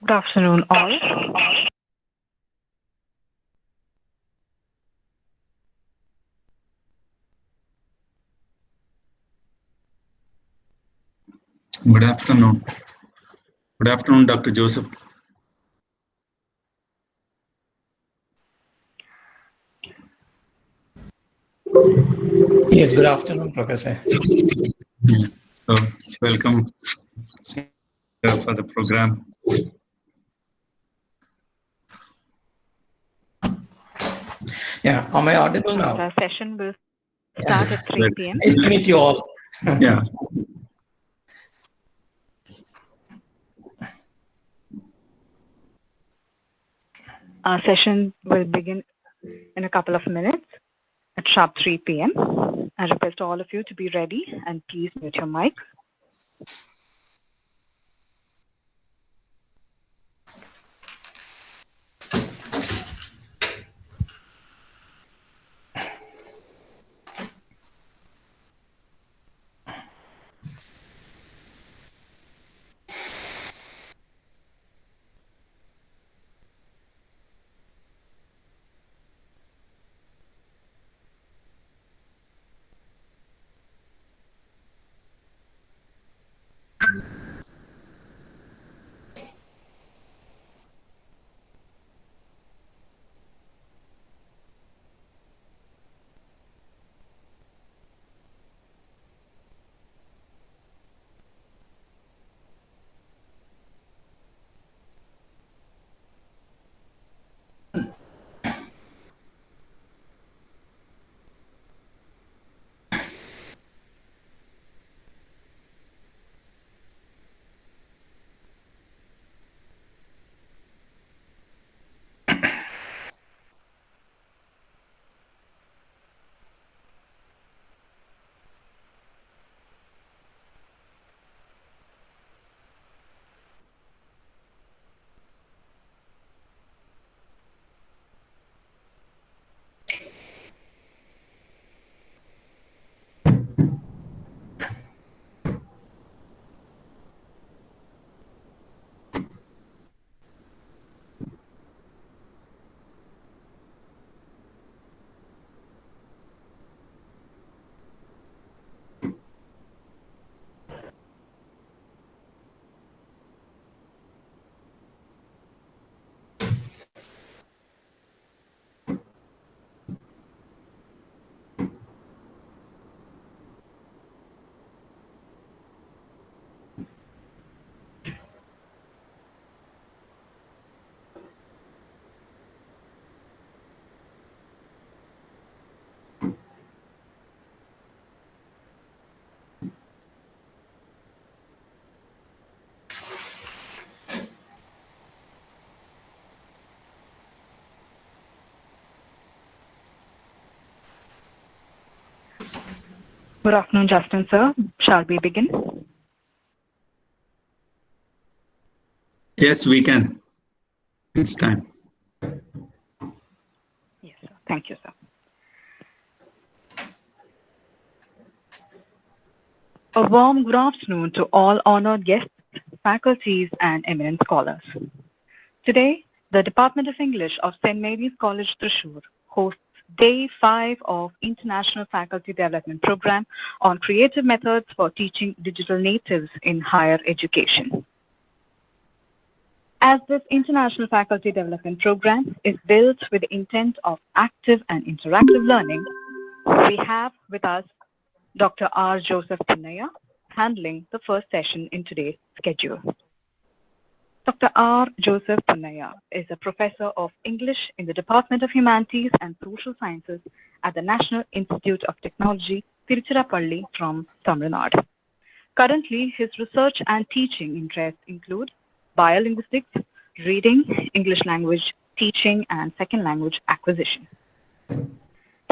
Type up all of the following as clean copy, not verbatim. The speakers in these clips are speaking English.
Good afternoon, all. Good afternoon. Good afternoon, Dr. Joseph. Yes, good afternoon, Professor. So, welcome for the program. Yeah, am I audible now? The session will start at 3 p.m. Nice to meet you all. Yeah. Our session will begin in a couple of minutes at sharp 3 p.m. I request all of you to be ready and please mute your mics. Good afternoon, Justin, sir. Shall we begin? Yes, we can. It's time. Yes, sir. Thank you, sir. A warm good afternoon to all honored guests, faculties, and eminent scholars. Today, the Department of English of St. Mary's College, Thrissur hosts Day 5 of International Faculty Development Program on Creative Methods for Teaching Digital Natives in Higher Education. As this International Faculty Development Program is built with the intent of active and interactive learning, we have with us Dr. R. Joseph Punnaya, handling the first session in today's schedule. Dr. R. Joseph Punnaya is a professor of English in the Department of Humanities and Social Sciences at the National Institute of Technology, Tiruchirappalli from Tamil Nadu. Currently, his research and teaching interests include biolinguistics, reading, English language teaching, and second language acquisition.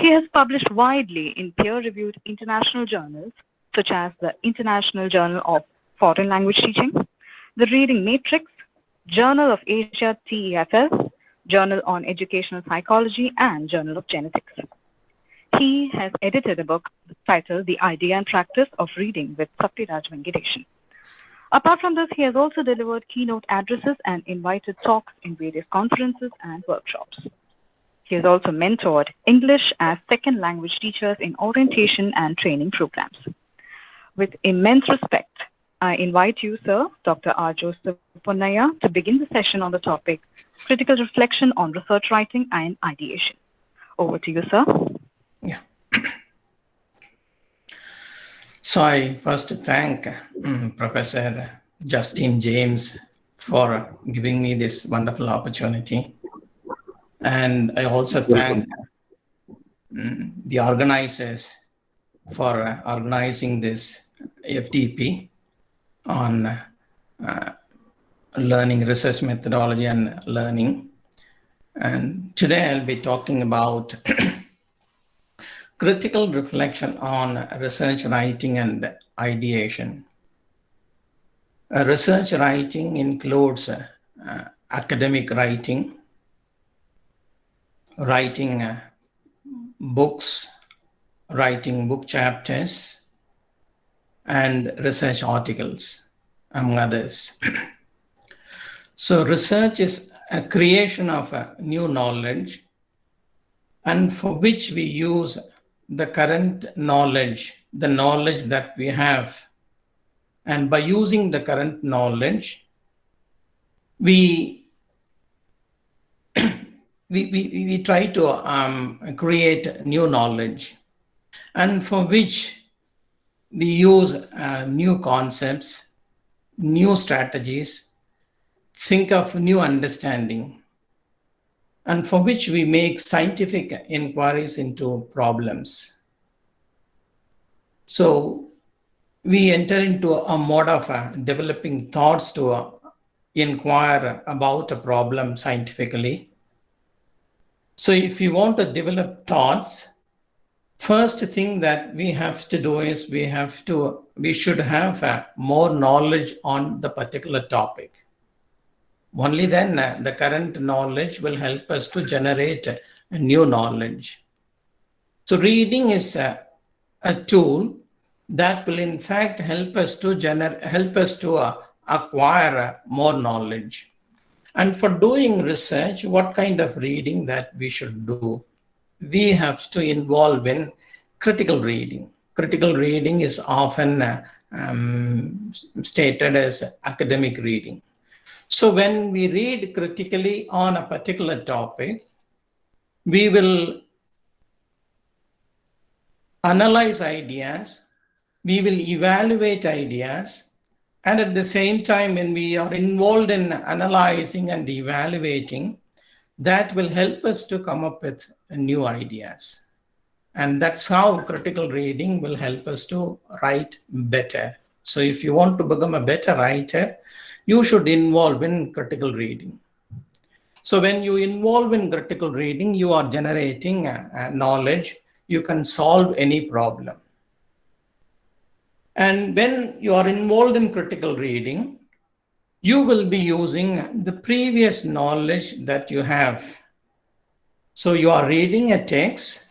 He has published widely in peer-reviewed international journals, such as the International Journal of Foreign Language Teaching, the Reading Matrix, Journal of Asia TEFL, Journal on Educational Psychology, and Journal of Genetics. He has edited a book titled The Idea and Practice of Reading with Satyaraj Venkatesan. Apart from this, he has also delivered keynote addresses and invited talks in various conferences and workshops. He has also mentored English as second language teachers in orientation and training programs. With immense respect, I invite you, sir, Dr. R. Joseph Ponnaya, to begin the session on the topic, Critical Reflection on Research Writing and Ideation. Over to you, sir. Yeah. So I first thank Professor Justin James for giving me this wonderful opportunity. And I also thank the organizers for organizing this FDP on learning, research methodology and learning. And today I'll be talking about critical reflection on research writing and ideation. Research writing includes academic writing, writing books, writing book chapters, and research articles, among others. So research is a creation of a new knowledge, and for which we use the current knowledge, the knowledge that we have. And by using the current knowledge, we try to create new knowledge, and for which we use new concepts, new strategies, think of new understanding, and for which we make scientific inquiries into problems. So we enter into a mode of developing thoughts to inquire about a problem scientifically. So if you want to develop thoughts, first thing that we have to do is we should have more knowledge on the particular topic. Only then the current knowledge will help us to generate new knowledge. So reading is a tool that will in fact help us to acquire more knowledge. And for doing research, what kind of reading that we should do? We have to involve in critical reading. Critical reading is often stated as academic reading. So when we read critically on a particular topic, we will analyze ideas, we will evaluate ideas, and at the same time, when we are involved in analyzing and evaluating, that will help us to come up with new ideas. And that's how critical reading will help us to write better. So if you want to become a better writer, you should involve in critical reading. So when you involve in critical reading, you are generating knowledge. You can solve any problem. And when you are involved in critical reading, you will be using the previous knowledge that you have. So you are reading a text.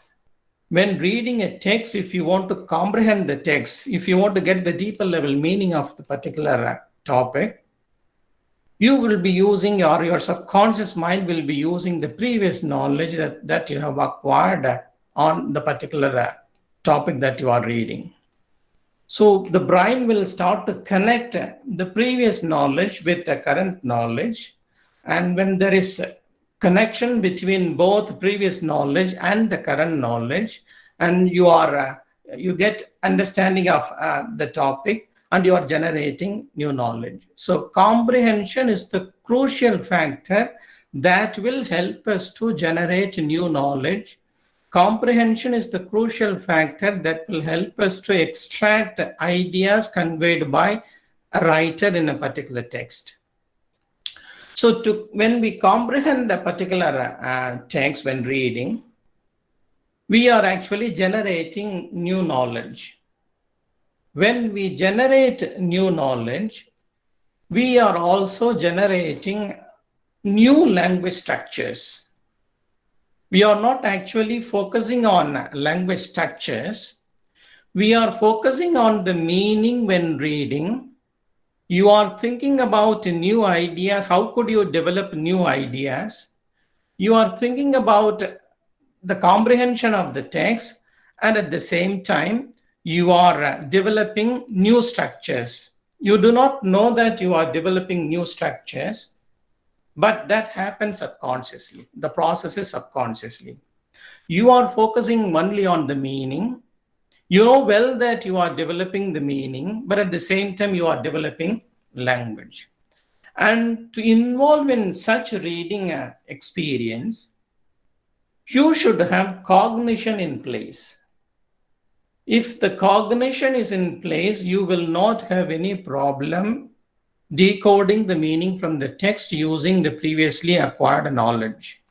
When reading a text, if you want to comprehend the text, if you want to get the deeper level meaning of the particular topic, you will be using, or your subconscious mind will be using the previous knowledge that you have acquired on the particular topic that you are reading. So the brain will start to connect the previous knowledge with the current knowledge. And when there is a connection between both previous knowledge and the current knowledge, and you get understanding of the topic, and you are generating new knowledge. So comprehension is the crucial factor that will help us to generate new knowledge. Comprehension is the crucial factor that will help us to extract ideas conveyed by a writer in a particular text. So when we comprehend a particular text when reading, we are actually generating new knowledge. When we generate new knowledge, we are also generating new language structures. We are not actually focusing on language structures. We are focusing on the meaning when reading, You are thinking about new ideas. How could you develop new ideas? You are thinking about the comprehension of the text, and at the same time, you are developing new structures. You do not know that you are developing new structures, but that happens subconsciously. The process is subconsciously. You are focusing only on the meaning. You know well that you are developing the meaning, but at the same time, you are developing language. And to involve in such reading experience, you should have cognition in place. If the cognition is in place, you will not have any problem decoding the meaning from the text using the previously acquired knowledge.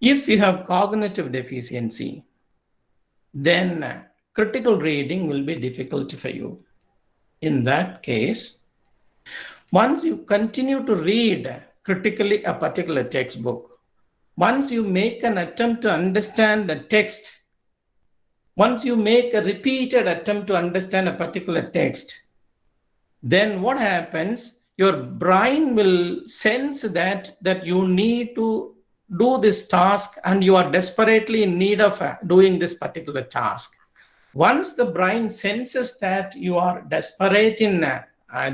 If you have cognitive deficiency, then critical reading will be difficult for you. In that case, once you continue to read critically a particular textbook, once you make an attempt to understand the text, once you make a repeated attempt to understand a particular text, then what happens? Your brain will sense that you need to do this task and you are desperately in need of doing this particular task. Once the brain senses that you are desperate in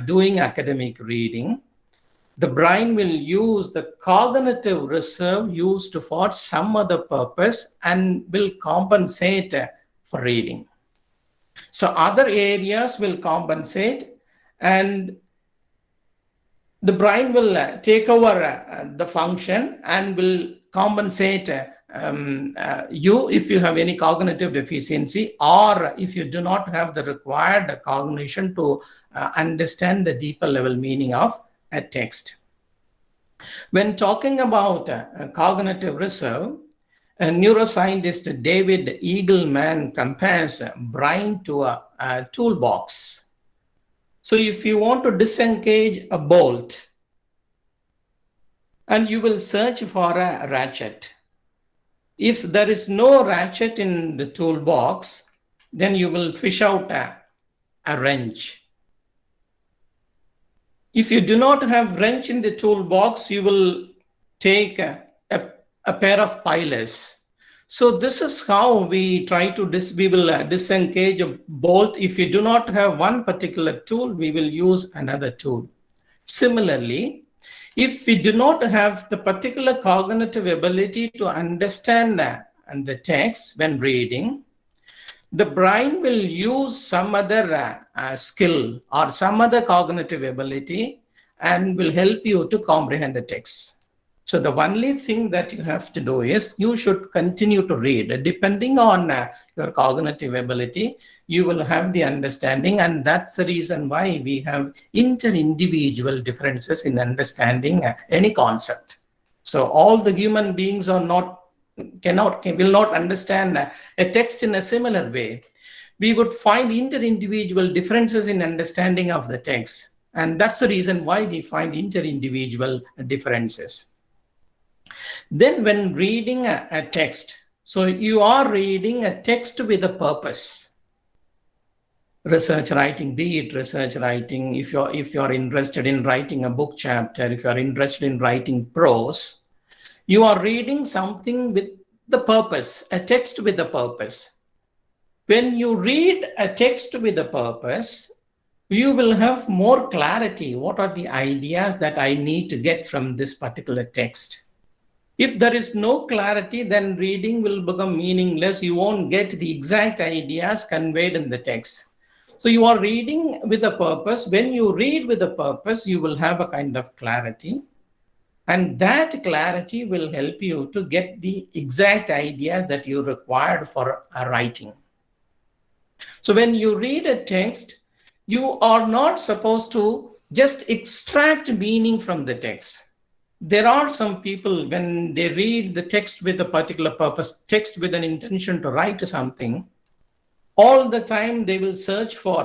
doing academic reading, the brain will use the cognitive reserve used for some other purpose and will compensate for reading. So other areas will compensate, and the brain will take over the function and will compensate you if you have any cognitive deficiency, or if you do not have the required cognition to understand the deeper level meaning of a text. When talking about cognitive reserve, neuroscientist David Eagleman compares brain to a toolbox. So if you want to disengage a bolt, and you will search for a ratchet. If there is no ratchet in the toolbox, then you will fish out a wrench. If you do not have wrench in the toolbox, you will take a pair of pliers. So this is how we try to disengage a bolt. If you do not have one particular tool, we will use another tool. Similarly, if we do not have the particular cognitive ability to understand the text when reading, the brain will use some other skill or some other cognitive ability and will help you to comprehend the text. So the only thing that you have to do is you should continue to read. Depending on your cognitive ability, you will have the understanding, and that's the reason why we have inter-individual differences in understanding any concept. So all the human beings will not understand a text in a similar way. We would find inter-individual differences in understanding of the text, and that's the reason why we find inter-individual differences. Then when reading a text, so you are reading a text with a purpose. Research writing, be it research writing, if you're interested in writing a book chapter, if you're interested in writing prose, you are reading something with the purpose, a text with a purpose. When you read a text with a purpose, you will have more clarity. What are the ideas that I need to get from this particular text? If there is no clarity, then reading will become meaningless. You won't get the exact ideas conveyed in the text. So you are reading with a purpose. When you read with a purpose, you will have a kind of clarity. And that clarity will help you to get the exact ideas that you required for writing. So when you read a text, you are not supposed to just extract meaning from the text. There are some people, when they read the text with a particular purpose, text with an intention to write something, all the time they will search for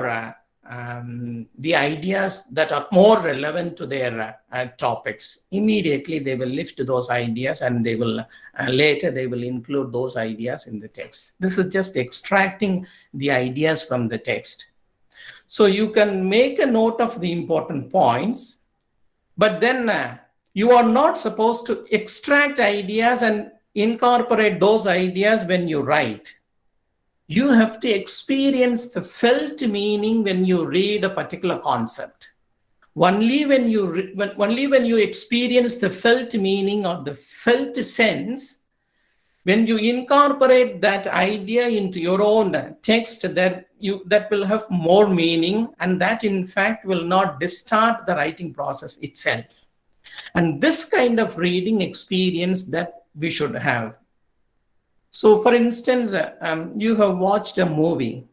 the ideas that are more relevant to their topics. Immediately they will lift those ideas, and they will later they will include those ideas in the text. This is just extracting the ideas from the text. So you can make a note of the important points, but then you are not supposed to extract ideas and incorporate those ideas when you write. You have to experience the felt meaning when you read a particular concept. Only when you experience the felt meaning or the felt sense, when you incorporate that idea into your own text, that will have more meaning, and that in fact will not distort the writing process itself. And this kind of reading experience that we should have. So for instance, you have watched a movie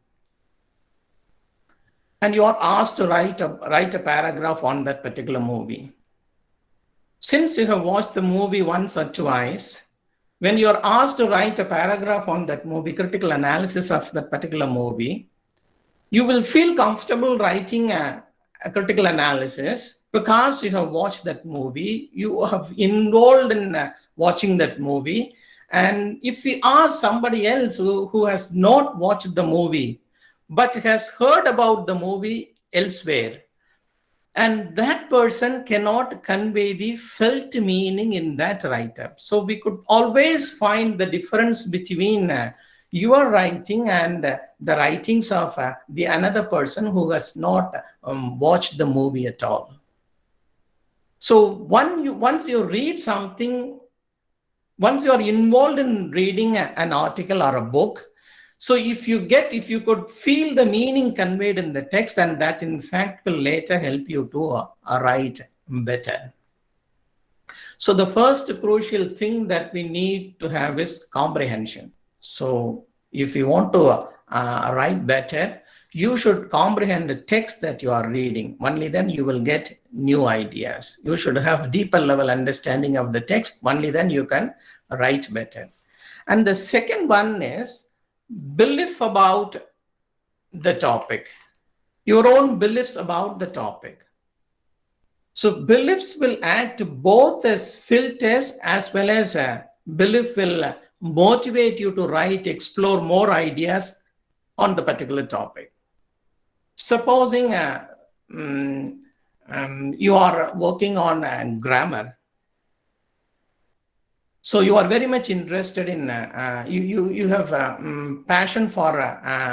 and you are asked to write a paragraph on that particular movie. Since you have watched the movie once or twice, when you are asked to write a paragraph on that movie, critical analysis of that particular movie, you will feel comfortable writing a critical analysis because you have watched that movie, you have involved in watching that movie. And if we ask somebody else who has not watched the movie, but has heard about the movie elsewhere, and that person cannot convey the felt meaning in that write-up. So we could always find the difference between your writing and the writings of the another person who has not watched the movie at all. So once you read something, once you are involved in reading an article or a book, so if you could feel the meaning conveyed in the text, and that in fact will later help you to write better. So the first crucial thing that we need to have is comprehension. So if you want to write better, you should comprehend the text that you are reading. Only then you will get new ideas. You should have deeper level understanding of the text. Only then you can write better. And the second one is belief about the topic, your own beliefs about the topic. So beliefs will act both as filters as well as belief will motivate you to write, explore more ideas on the particular topic. Supposing you are working on grammar. So you are very much interested in, you have passion for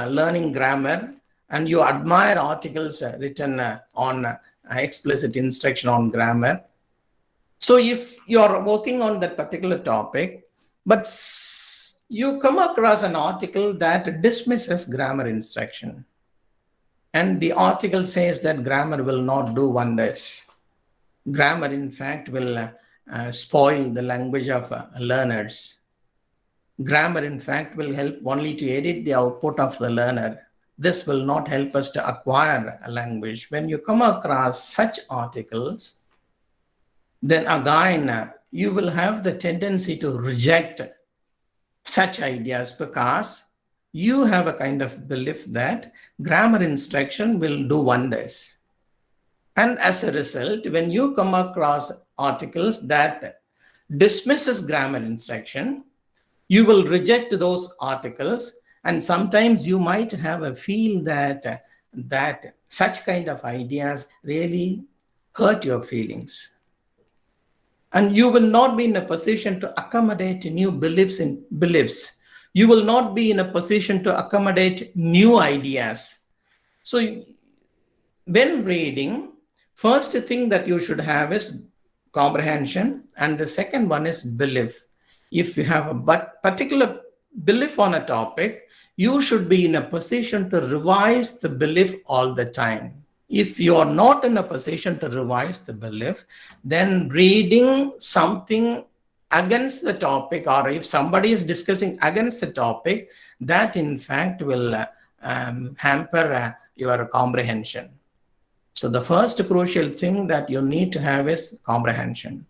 learning grammar, and you admire articles written on explicit instruction on grammar. So if you are working on that particular topic, but you come across an article that dismisses grammar instruction, and the article says that grammar will not do wonders. Grammar, in fact, will spoil the language of learners. Grammar, in fact, will help only to edit the output of the learner. This will not help us to acquire a language. When you come across such articles, then again, you will have the tendency to reject such ideas because you have a kind of belief that grammar instruction will do wonders. And as a result, when you come across articles that dismisses grammar instruction, you will reject those articles, and sometimes you might have a feel that such kind of ideas really hurt your feelings. And you will not be in a position to accommodate new beliefs. You will not be in a position to accommodate new ideas. So when reading, first thing that you should have is comprehension, and the second one is belief. If you have a particular belief on a topic, you should be in a position to revise the belief all the time. If you are not in a position to revise the belief, then reading something against the topic, or if somebody is discussing against the topic, that in fact will hamper your comprehension. So the first crucial thing that you need to have is comprehension.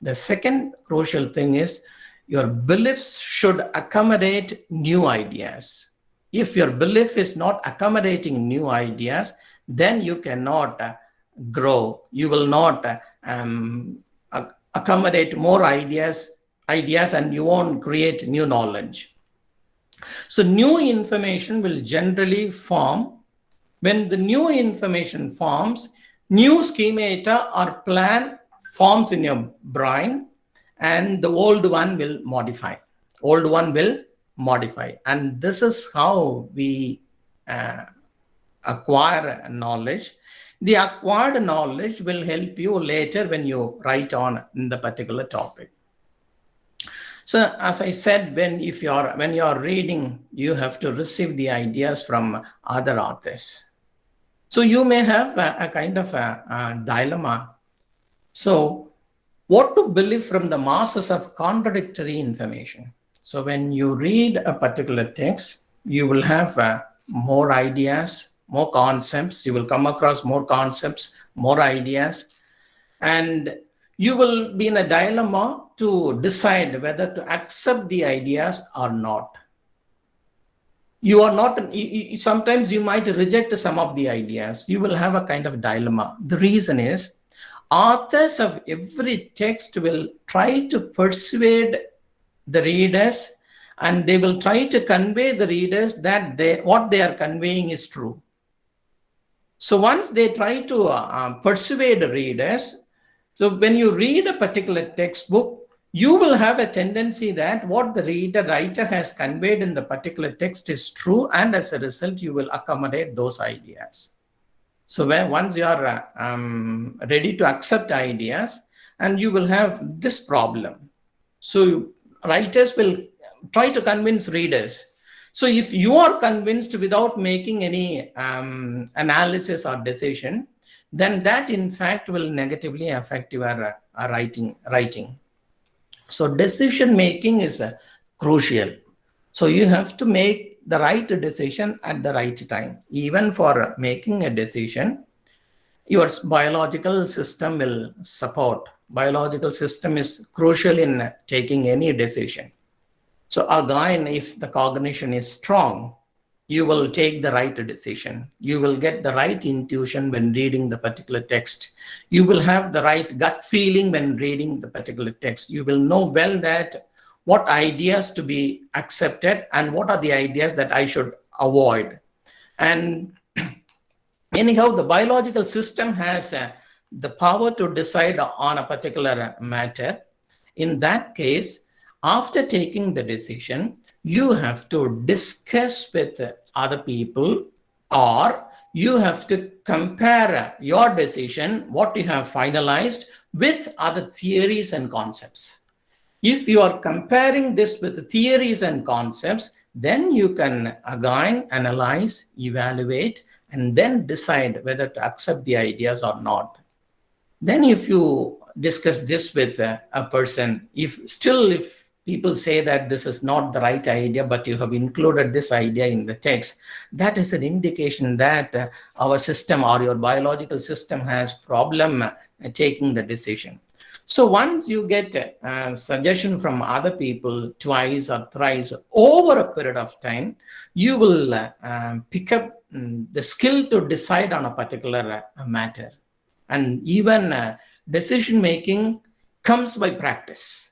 The second crucial thing is your beliefs should accommodate new ideas. If your belief is not accommodating new ideas, then you cannot grow. You will not accommodate more ideas, and you won't create new knowledge. So new information will generally form When the new information forms, new schemata or plan forms in your brain, and the old one will modify. And this is how we acquire knowledge. The acquired knowledge will help you later when you write on the particular topic. So as I said, when you're reading, you have to receive the ideas from other authors. So you may have a kind of a dilemma. So what to believe from the masses of contradictory information? So when you read a particular text, you will have more ideas, more concepts. You will come across more concepts, more ideas, and you will be in a dilemma to decide whether to accept the ideas or not. You are not, sometimes you might reject some of the ideas. You will have a kind of dilemma. The reason is, authors of every text will try to persuade the readers, and they will try to convey the readers that what they are conveying is true. So once they try to persuade readers, so when you read a particular textbook, you will have a tendency that what the writer has conveyed in the particular text is true, and as a result, you will accommodate those ideas. So once you are ready to accept ideas, and you will have this problem. So writers will try to convince readers. So if you are convinced without making any analysis or decision, then that in fact will negatively affect your writing. So decision making is crucial. So you have to make the right decision at the right time. Even for making a decision, your biological system will support. Biological system is crucial in taking any decision. So again, if the cognition is strong, you will take the right decision. You will get the right intuition when reading the particular text. You will have the right gut feeling when reading the particular text. You will know well that what ideas to be accepted and what are the ideas that I should avoid. And anyhow, the biological system has the power to decide on a particular matter. In that case, after taking the decision, you have to discuss with other people, or you have to compare your decision, what you have finalized, with other theories and concepts. If you are comparing this with the theories and concepts, then you can again analyze, evaluate, and then decide whether to accept the ideas or not. Then if you discuss this with a person, if people say that this is not the right idea, but you have included this idea in the text, that is an indication that our system or your biological system has problem taking the decision. So once you get a suggestion from other people twice or thrice over a period of time, you will pick up the skill to decide on a particular matter. And even decision making comes by practice.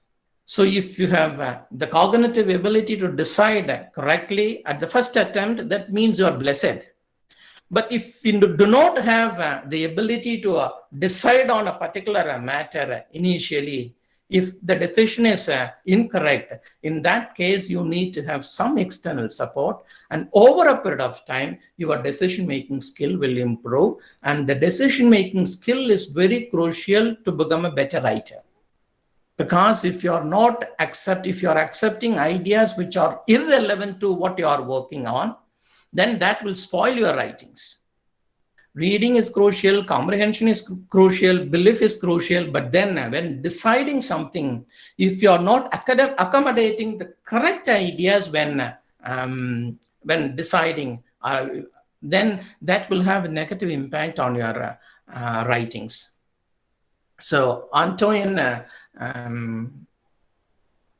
So if you have the cognitive ability to decide correctly at the first attempt, that means you are blessed. But if you do not have the ability to decide on a particular matter initially, if the decision is incorrect, in that case, you need to have some external support. And over a period of time, your decision-making skill will improve. And the decision-making skill is very crucial to become a better writer. Because if you are accepting ideas which are irrelevant to what you are working on, then that will spoil your writings. Reading is crucial, comprehension is crucial, belief is crucial, but then when deciding something, if you are not accommodating the correct ideas when deciding, then that will have a negative impact on your writings. So Antoine, a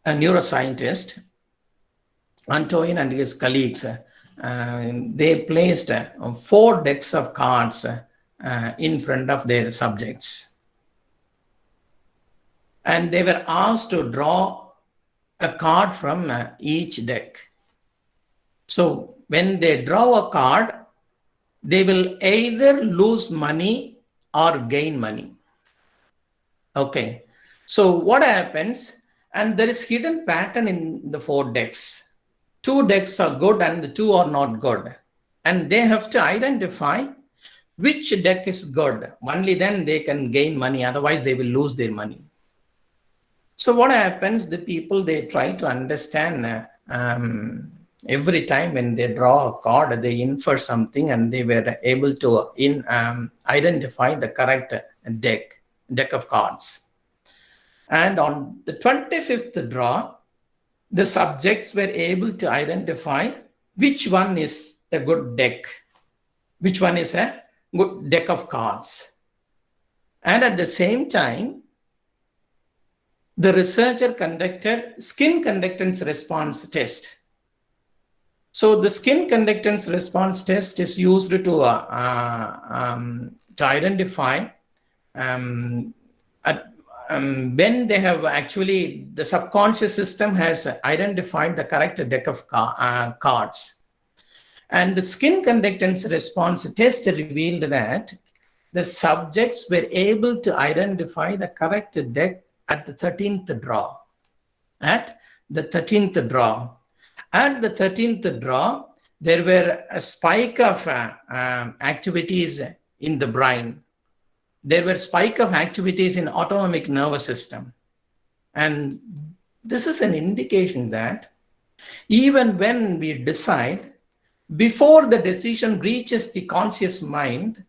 neuroscientist, Antoine and his colleagues, they placed 4 decks of cards in front of their subjects. And they were asked to draw a card from each deck. So when they draw a card, they will either lose money or gain money. Okay, so what happens, and there is hidden pattern in the 4 decks. 2 decks are good and the 2 are not good. And they have to identify which deck is good. Only then they can gain money, otherwise they will lose their money. So what happens, the people, they try to understand every time when they draw a card, they infer something and they were able to identify the correct deck of cards. And on the 25th draw, the subjects were able to identify which one is a good deck, which one is a good deck of cards. And at the same time, the researcher conducted skin conductance response test. So the skin conductance response test is used to identify when they have actually, the subconscious system has identified the correct deck of cards. And the skin conductance response test revealed that the subjects were able to identify the correct deck at the 13th draw. At the 13th draw. At the 13th draw, there were a spike of activities in the brain. There were spike of activities in autonomic nervous system. And this is an indication that even when we decide, before the decision reaches the conscious mind,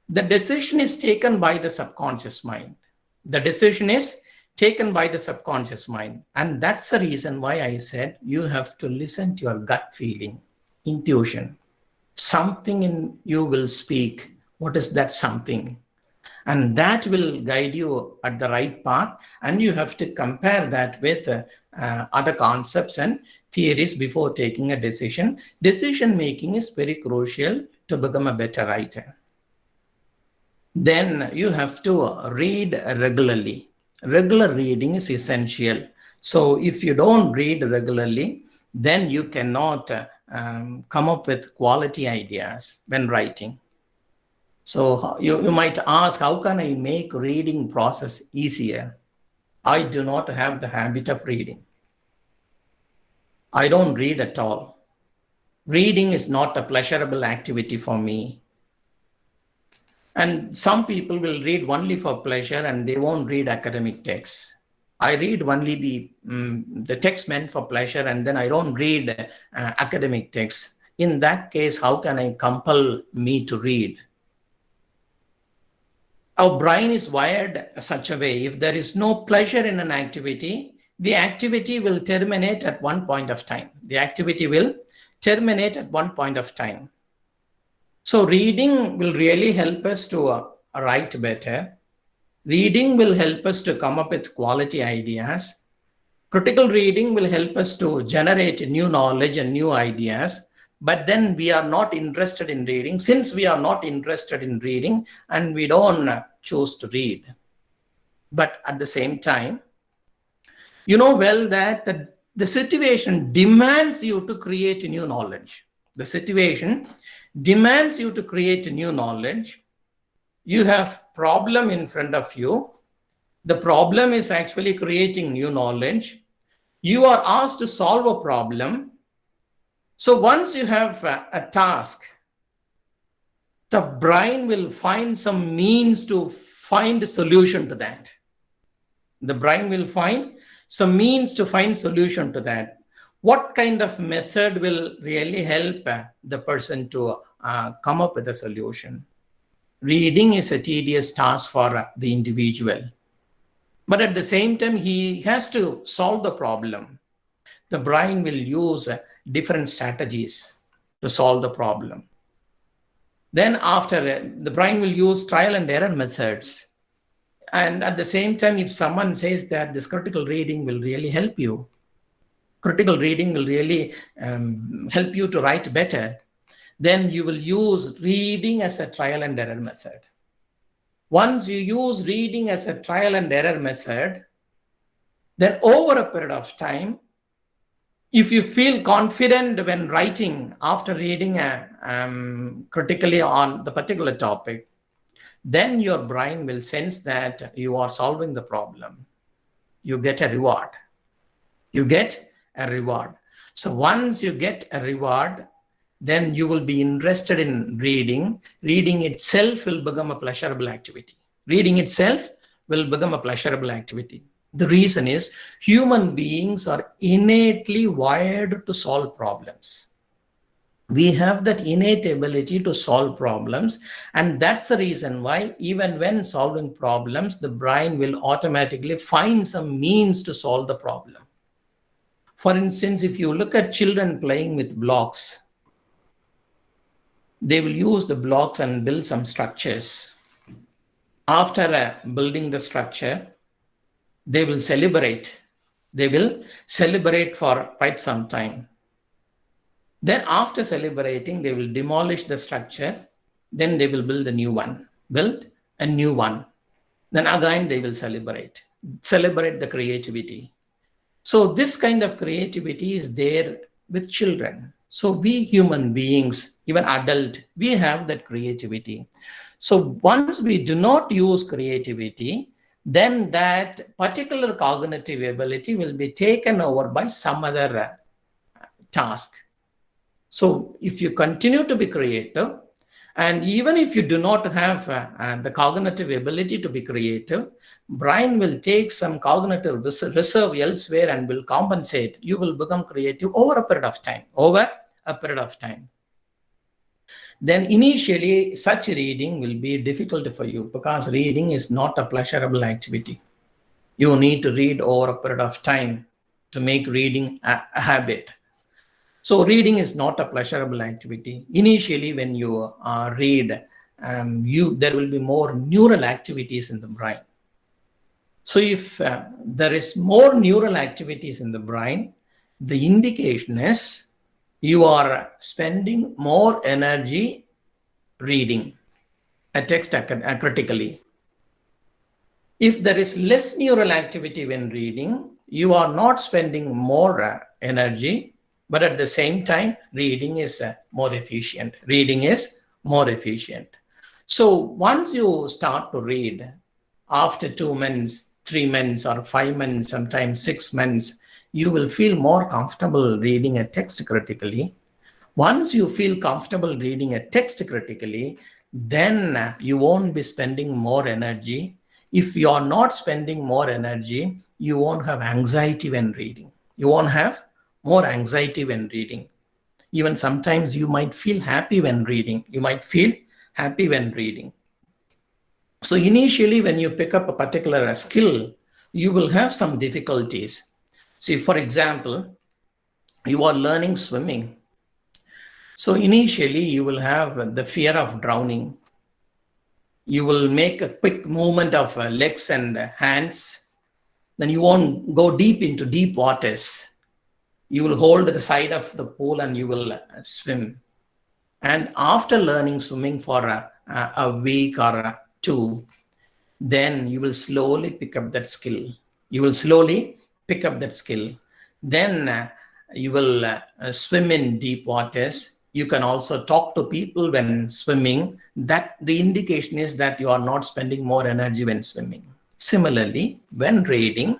the decision is taken by the subconscious mind. The decision is taken by the subconscious mind. And that's the reason why I said you have to listen to your gut feeling, intuition. Something in you will speak. What is that something? And that will guide you at the right path. And you have to compare that with other concepts and theories before taking a decision. Decision making is very crucial to become a better writer. Then you have to read regularly. Regular reading is essential. So if you don't read regularly, then you cannot come up with quality ideas when writing. So you might ask, how can I make reading process easier? I do not have the habit of reading. I don't read at all. Reading is not a pleasurable activity for me. And some people will read only for pleasure and they won't read academic texts. I read only the text meant for pleasure, and then I don't read academic texts. In that case, how can I compel me to read? Our brain is wired such a way, if there is no pleasure in an activity, the activity will terminate at one point of time. The activity will terminate at one point of time. So reading will really help us to write better. Reading will help us to come up with quality ideas. Critical reading will help us to generate new knowledge and new ideas. But then we are not interested in reading. Since we are not interested in reading, and we don't choose to read. But at the same time, you know well that the situation demands you to create new knowledge. The situation demands you to create new knowledge. You have problem in front of you. The problem is actually creating new knowledge. You are asked to solve a problem. So once you have a task, the brain will find some means to find a solution to that. The brain will find some means to find solution to that. What kind of method will really help the person to come up with a solution? Reading is a tedious task for the individual. But at the same time, he has to solve the problem. The brain will use different strategies to solve the problem. Then after, the brain will use trial and error methods. And at the same time, if someone says that this critical reading will really help you, critical reading will really help you to write better, then you will use reading as a trial and error method. Once you use reading as a trial and error method, then over a period of time, If you feel confident when writing after reading critically on the particular topic, then your brain will sense that you are solving the problem. You get a reward. You get a reward. So once you get a reward, then you will be interested in reading. Reading itself will become a pleasurable activity. Reading itself will become a pleasurable activity. The reason is human beings are innately wired to solve problems. We have that innate ability to solve problems, and that's the reason why even when solving problems, the brain will automatically find some means to solve the problem. For instance, if you look at children playing with blocks, they will use the blocks and build some structures. After building the structure, they will celebrate. They will celebrate for quite some time. Then after celebrating, they will demolish the structure. Then they will build a new one. Build a new one. Then again, they will celebrate the creativity. So this kind of creativity is there with children. So we human beings, even adult, we have that creativity. So once we do not use creativity, then that particular cognitive ability will be taken over by some other task. So if you continue to be creative, and even if you do not have the cognitive ability to be creative, brain will take some cognitive reserve elsewhere and will compensate. You will become creative over a period of time. Then initially, such reading will be difficult for you because reading is not a pleasurable activity. You need to read over a period of time to make reading a habit. So reading is not a pleasurable activity. Initially, when you read, there will be more neural activities in the brain. So if there is more neural activities in the brain, the indication is you are spending more energy reading a text critically. If there is less neural activity when reading, you are not spending more energy, but at the same time, reading is more efficient. So once you start to read, after 2 months, 3 months, or 5 months, sometimes 6 months, you will feel more comfortable reading a text critically. Once you feel comfortable reading a text critically, then you won't be spending more energy. If you are not spending more energy, you won't have anxiety when reading. You won't have more anxiety when reading. Even sometimes you might feel happy when reading. So initially, when you pick up a particular skill, you will have some difficulties. See, for example, you are learning swimming. So initially, you will have the fear of drowning. You will make a quick movement of legs and hands. Then you won't go deep into deep waters. You will hold the side of the pool and you will swim. And after learning swimming for a week or two, then you will slowly pick up that skill. Then you will swim in deep waters. You can also talk to people when swimming. That the indication is that you are not spending more energy when swimming. Similarly, when reading,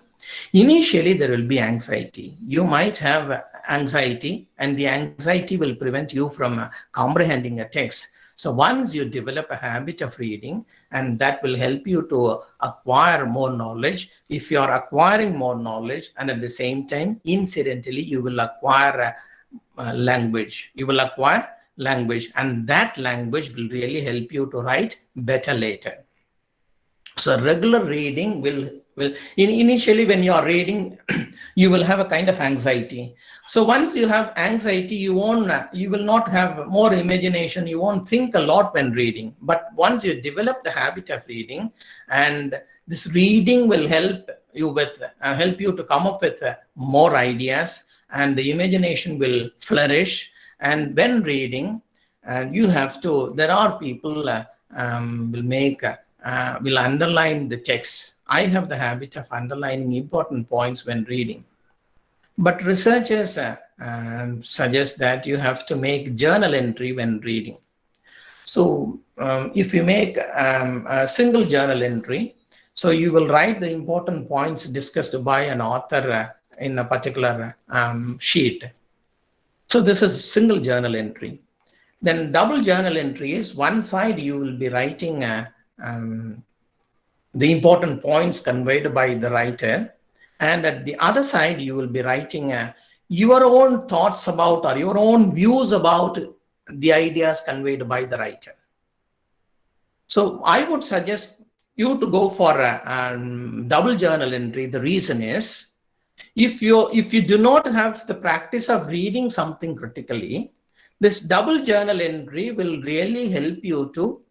initially there will be anxiety. You might have anxiety, and the anxiety will prevent you from comprehending a text. So once you develop a habit of reading, and that will help you to acquire more knowledge. If you are acquiring more knowledge, and at the same time, incidentally, you will acquire language. And that language will really help you to write better later. So regular reading will initially, when you are reading, you will have a kind of anxiety. So once you have anxiety, you will not have more imagination. You won't think a lot when reading. But once you develop the habit of reading, and this reading will help you to come up with more ideas, and the imagination will flourish. And when reading, there are people will underline the text. I have the habit of underlining important points when reading. But researchers suggest that you have to make journal entry when reading. So if you make a single journal entry, so you will write the important points discussed by an author in a particular sheet. So this is single journal entry. Then double journal entry is one side you will be writing the important points conveyed by the writer, and at the other side you will be writing your own thoughts about or your own views about the ideas conveyed by the writer. So I would suggest you to go for a double journal entry. The reason is, if you do not have the practice of reading something critically, this double journal entry will really help you to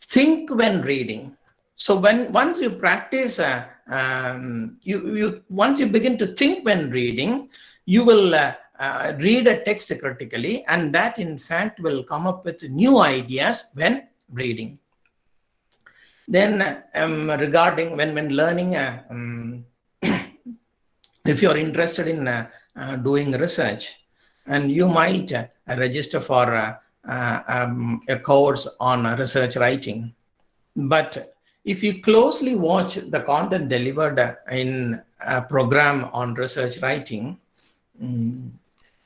think when reading. So once you practice, once you begin to think when reading, you will read a text critically, and that in fact will come up with new ideas when reading. Then regarding when learning, if you're interested in doing research, and you might register for a course on research writing. But if you closely watch the content delivered in a program on research writing,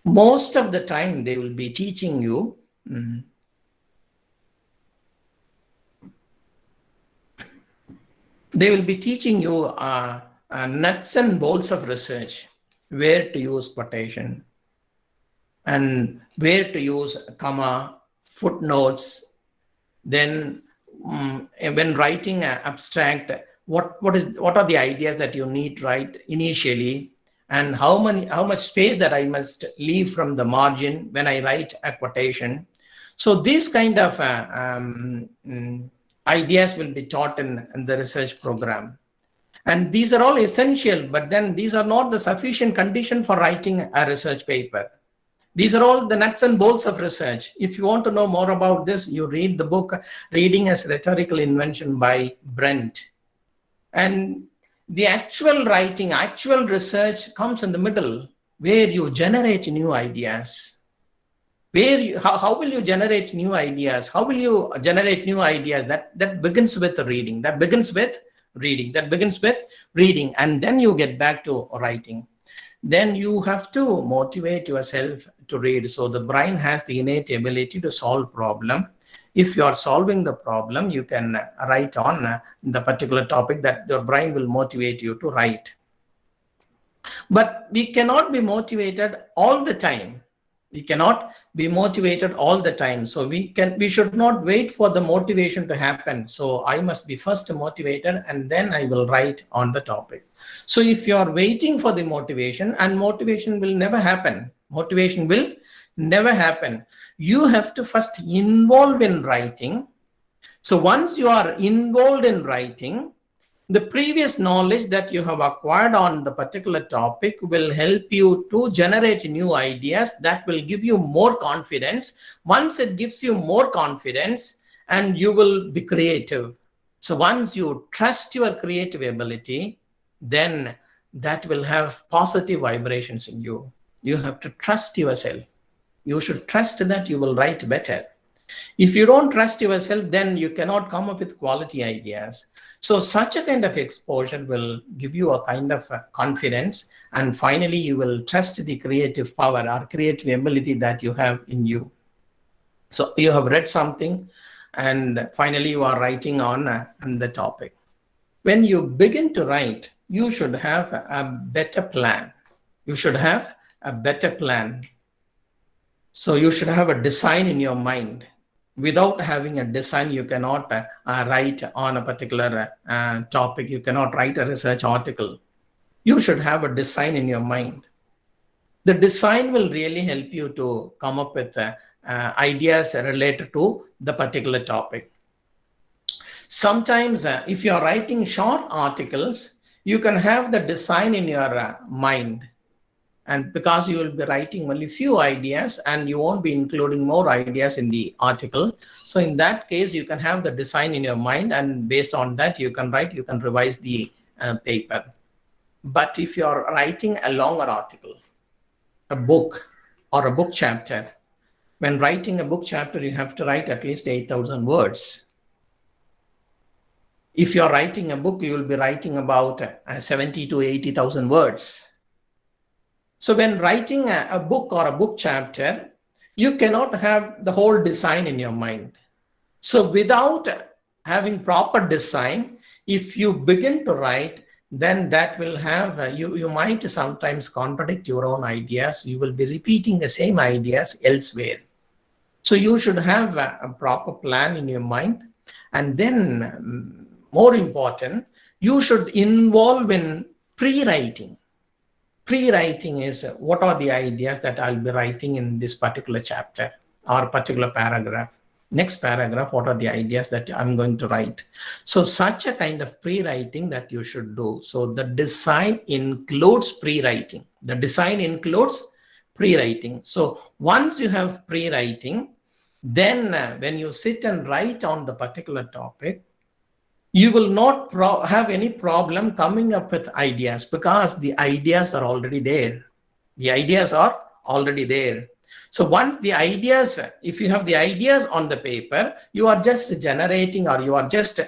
most of the time they will be teaching you nuts and bolts of research, where to use quotation and where to use comma, footnotes. Then when writing an abstract, what are the ideas that you need to write initially, and how much space that I must leave from the margin when I write a quotation. So these kind of ideas will be taught in the research program. And these are all essential, but then these are not the sufficient condition for writing a research paper. These are all the nuts and bolts of research. If you want to know more about this, you read the book Reading as Rhetorical Invention by Brent. And the actual writing, actual research comes in the middle, where you generate new ideas. How will you generate new ideas? How will you generate new ideas? That begins with reading. That begins with reading. And then you get back to writing. Then you have to motivate yourself to read. So the brain has the innate ability to solve problem. If you are solving the problem, you can write on the particular topic that your brain will motivate you to write. But we cannot be motivated all the time. So we should not wait for the motivation to happen. So I must be first motivated, and then I will write on the topic. So if you are waiting for the motivation, and motivation will never happen. You have to first involve in writing. So once you are involved in writing, the previous knowledge that you have acquired on the particular topic will help you to generate new ideas that will give you more confidence. Once it gives you more confidence, and you will be creative. So once you trust your creative ability, then that will have positive vibrations in you. You have to trust yourself. You should trust that you will write better. If you don't trust yourself, then you cannot come up with quality ideas. So such a kind of exposure will give you a kind of confidence, and finally you will trust the creative power or creative ability that you have in you. So you have read something, and finally you are writing on the topic. When you begin to write, you should have a better plan. So you should have a design in your mind. Without having a design, you cannot write on a particular topic. You cannot write a research article. You should have a design in your mind. The design will really help you to come up with ideas related to the particular topic. Sometimes if you are writing short articles, you can have the design in your mind. And because you will be writing only few ideas, and you won't be including more ideas in the article. So in that case, you can have the design in your mind, and based on that, you can write, you can revise the paper. But if you're writing a longer article, a book or a book chapter, when writing a book chapter, you have to write at least 8,000 words. If you're writing a book, you will be writing about 70 to 80,000 words. So when writing a book or a book chapter, you cannot have the whole design in your mind. So without having proper design, if you begin to write, then that will have, you might sometimes contradict your own ideas. You will be repeating the same ideas elsewhere. So you should have a proper plan in your mind. And then more important, you should involve in pre-writing. Pre-writing is what are the ideas that I'll be writing in this particular chapter or particular paragraph. Next paragraph, what are the ideas that I'm going to write? So such a kind of pre-writing that you should do. So the design includes pre-writing. The design includes pre-writing. So once you have pre-writing, then when you sit and write on the particular topic, you will not have any problem coming up with ideas because the ideas are already there. The ideas are already there. So once the ideas, if you have the ideas on the paper, you are just generating or you are just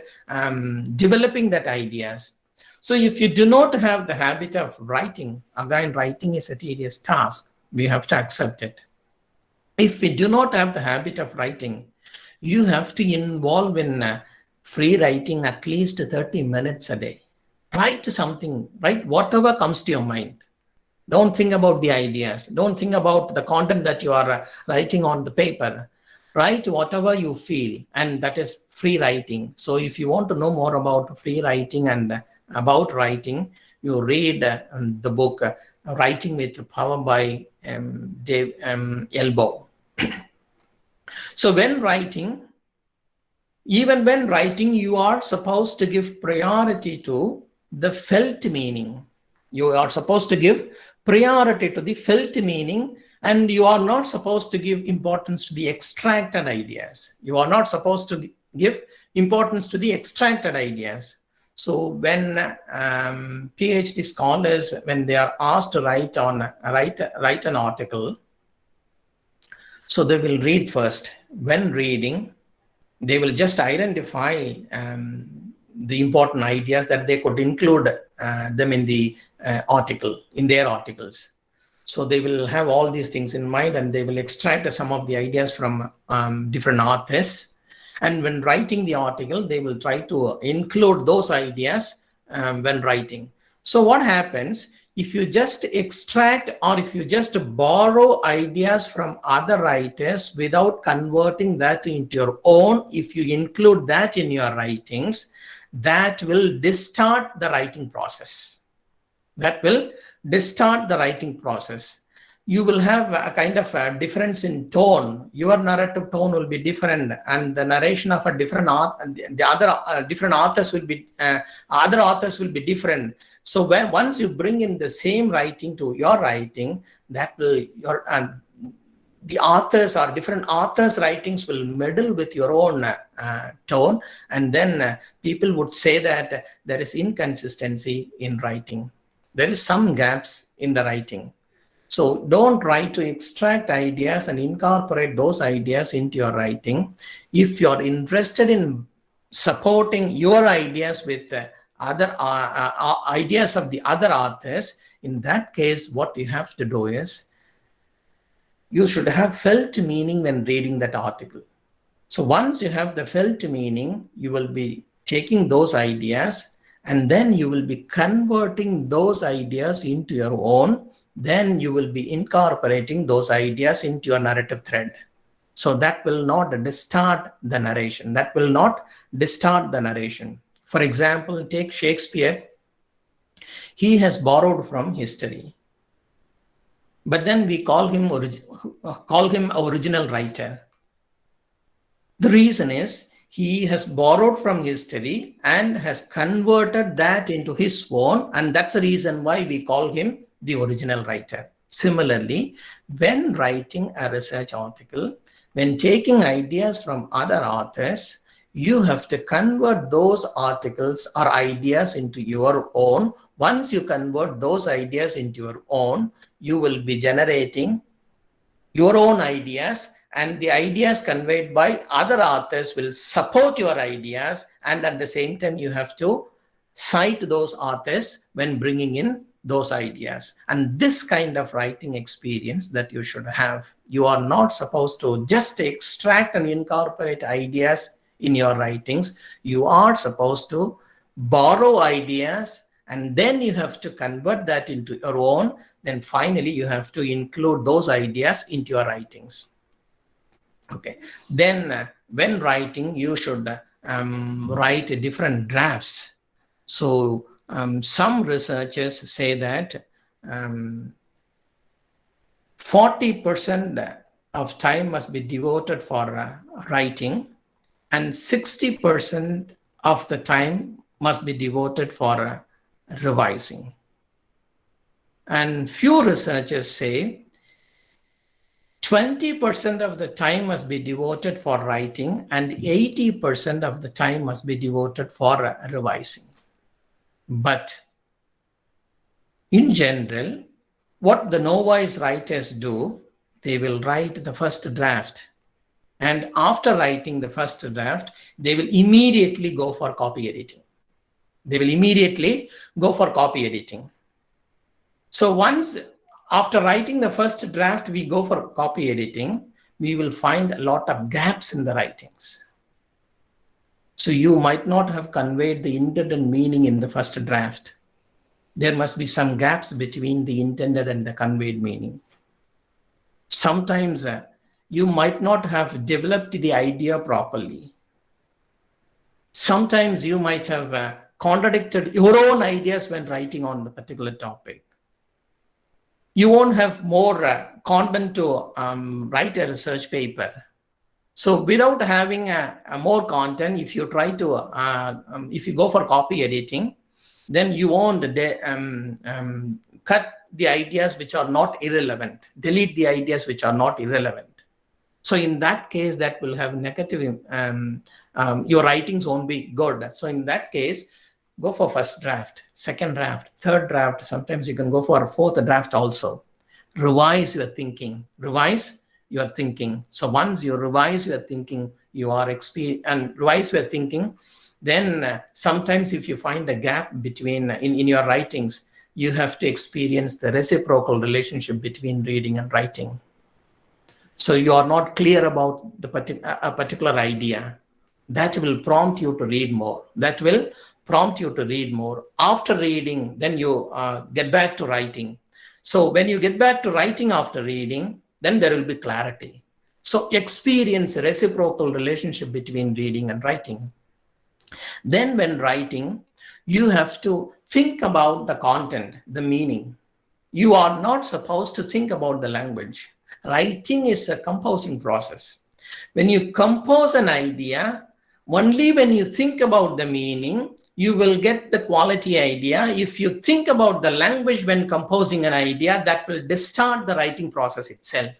developing that ideas. So if you do not have the habit of writing, again, writing is a tedious task. We have to accept it. If we do not have the habit of writing, you have to involve in free writing at least 30 minutes a day. Write something, write whatever comes to your mind. Don't think about the ideas. Don't think about the content that you are writing on the paper. Write whatever you feel, and that is free writing. So if you want to know more about free writing and about writing, you read the book Writing with Power by Dave Elbow. So when writing, even when writing, you are supposed to give priority to the felt meaning. You are supposed to give priority to the felt meaning, and you are not supposed to give importance to the extracted ideas. You are not supposed to give importance to the extracted ideas. So when PhD scholars, when they are asked to write an article, so they will read first. When reading, they will just identify the important ideas that they could include them in the article, in their articles. So they will have all these things in mind, and they will extract some of the ideas from different authors. And when writing the article, they will try to include those ideas when writing. So what happens if you just extract or if you just borrow ideas from other writers without converting that into your own? If you include that in your writings, that will distort the writing process. That will distort the writing process. You will have a kind of a difference in tone. Your narrative tone will be different, and the narration of a different the other different authors will be other authors will be different. So when once you bring in the same writing to your writing, that will the authors or different authors' writings will meddle with your own tone, and then people would say that there is inconsistency in writing. There is some gaps in the writing. So don't try to extract ideas and incorporate those ideas into your writing. If you're interested in supporting your ideas with other ideas of the other authors, in that case, what you have to do is you should have felt meaning when reading that article. So once you have the felt meaning, you will be taking those ideas, and then you will be converting those ideas into your own. Then you will be incorporating those ideas into your narrative thread. So that will not distort the narration. That will not distort the narration. For example, take Shakespeare. He has borrowed from history, but then we call him original writer. The reason is he has borrowed from history and has converted that into his own, and that's the reason why we call him the original writer. Similarly, when writing a research article, when taking ideas from other authors, you have to convert those articles or ideas into your own Once you convert those ideas into your own, you will be generating your own ideas, and the ideas conveyed by other authors will support your ideas, and at the same time you have to cite those authors when bringing in those ideas. And this kind of writing experience that you should have. You are not supposed to just extract and incorporate ideas in your writings. You are supposed to borrow ideas, and then you have to convert that into your own. Then finally you have to include those ideas into your writings. Okay. Then when writing, you should write different drafts. So some researchers say that 40% of time must be devoted for writing, and 60% of the time must be devoted for revising. And few researchers say 20% of the time must be devoted for writing, and 80% of the time must be devoted for revising. But in general, what the novice writers do, they will write the first draft. And after writing the first draft, they will immediately go for copy editing. So once after writing the first draft, we go for copy editing, we will find a lot of gaps in the writings. So you might not have conveyed the intended meaning in the first draft. There must be some gaps between the intended and the conveyed meaning. Sometimes you might not have developed the idea properly. Sometimes you might have contradicted your own ideas when writing on the particular topic. You won't have more content to write a research paper. So without having a more content, if you try to, if you go for copy editing, then you won't cut the ideas which are not irrelevant, delete the ideas which are not irrelevant. So in that case, that will have negative, your writings won't be good. So in that case, go for first draft, second draft, third draft. Sometimes you can go for a fourth draft also. Revise your thinking. So once you revise your thinking, then sometimes if you find a gap between in your writings, you have to experience the reciprocal relationship between reading and writing. So you are not clear about a particular idea. That will prompt you to read more. After reading, then you get back to writing. So when you get back to writing after reading, then there will be clarity. So experience a reciprocal relationship between reading and writing. Then when writing, you have to think about the content, the meaning. You are not supposed to think about the language. Writing is a composing process. When you compose an idea, only when you think about the meaning, you will get the quality idea. If you think about the language when composing an idea, that will distort the writing process itself.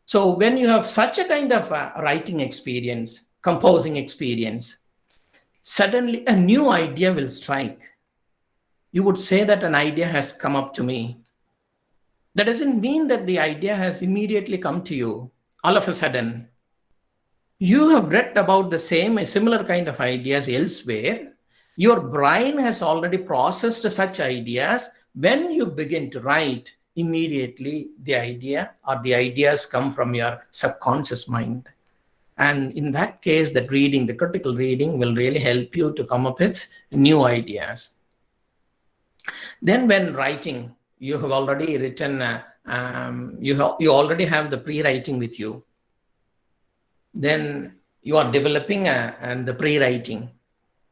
So when you have such a kind of writing experience, composing experience, suddenly a new idea will strike. You would say that an idea has come up to me. That doesn't mean that the idea has immediately come to you all of a sudden. You have read about the similar kind of ideas elsewhere. Your brain has already processed such ideas. When you begin to write, immediately the idea or the ideas come from your subconscious mind. And in that case, that reading, the critical reading, will really help you to come up with new ideas. Then when writing, you have already written, you already have the pre-writing with you. Then you are developing the pre-writing.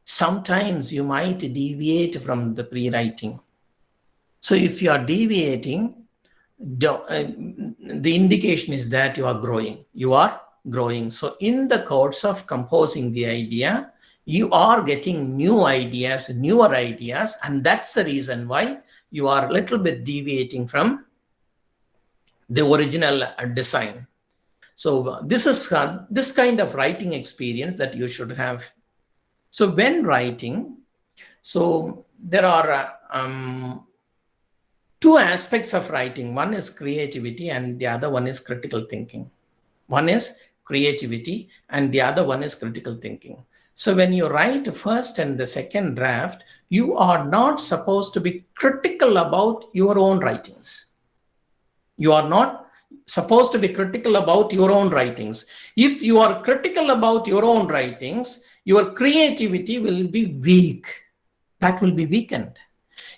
Sometimes you might deviate from the pre-writing. So if you are deviating, the indication is that you are growing. So in the course of composing the idea, you are getting newer ideas, and that's the reason why you are a little bit deviating from the original design. So this is this kind of writing experience that you should have. So when writing, so there are two aspects of writing. One is creativity and the other one is critical thinking. One is creativity and the other one is critical thinking. So when you write first and the second draft, you are not supposed to be critical about your own writings. You are not supposed to be critical about your own writings. If you are critical about your own writings, your creativity will be weak. That will be weakened.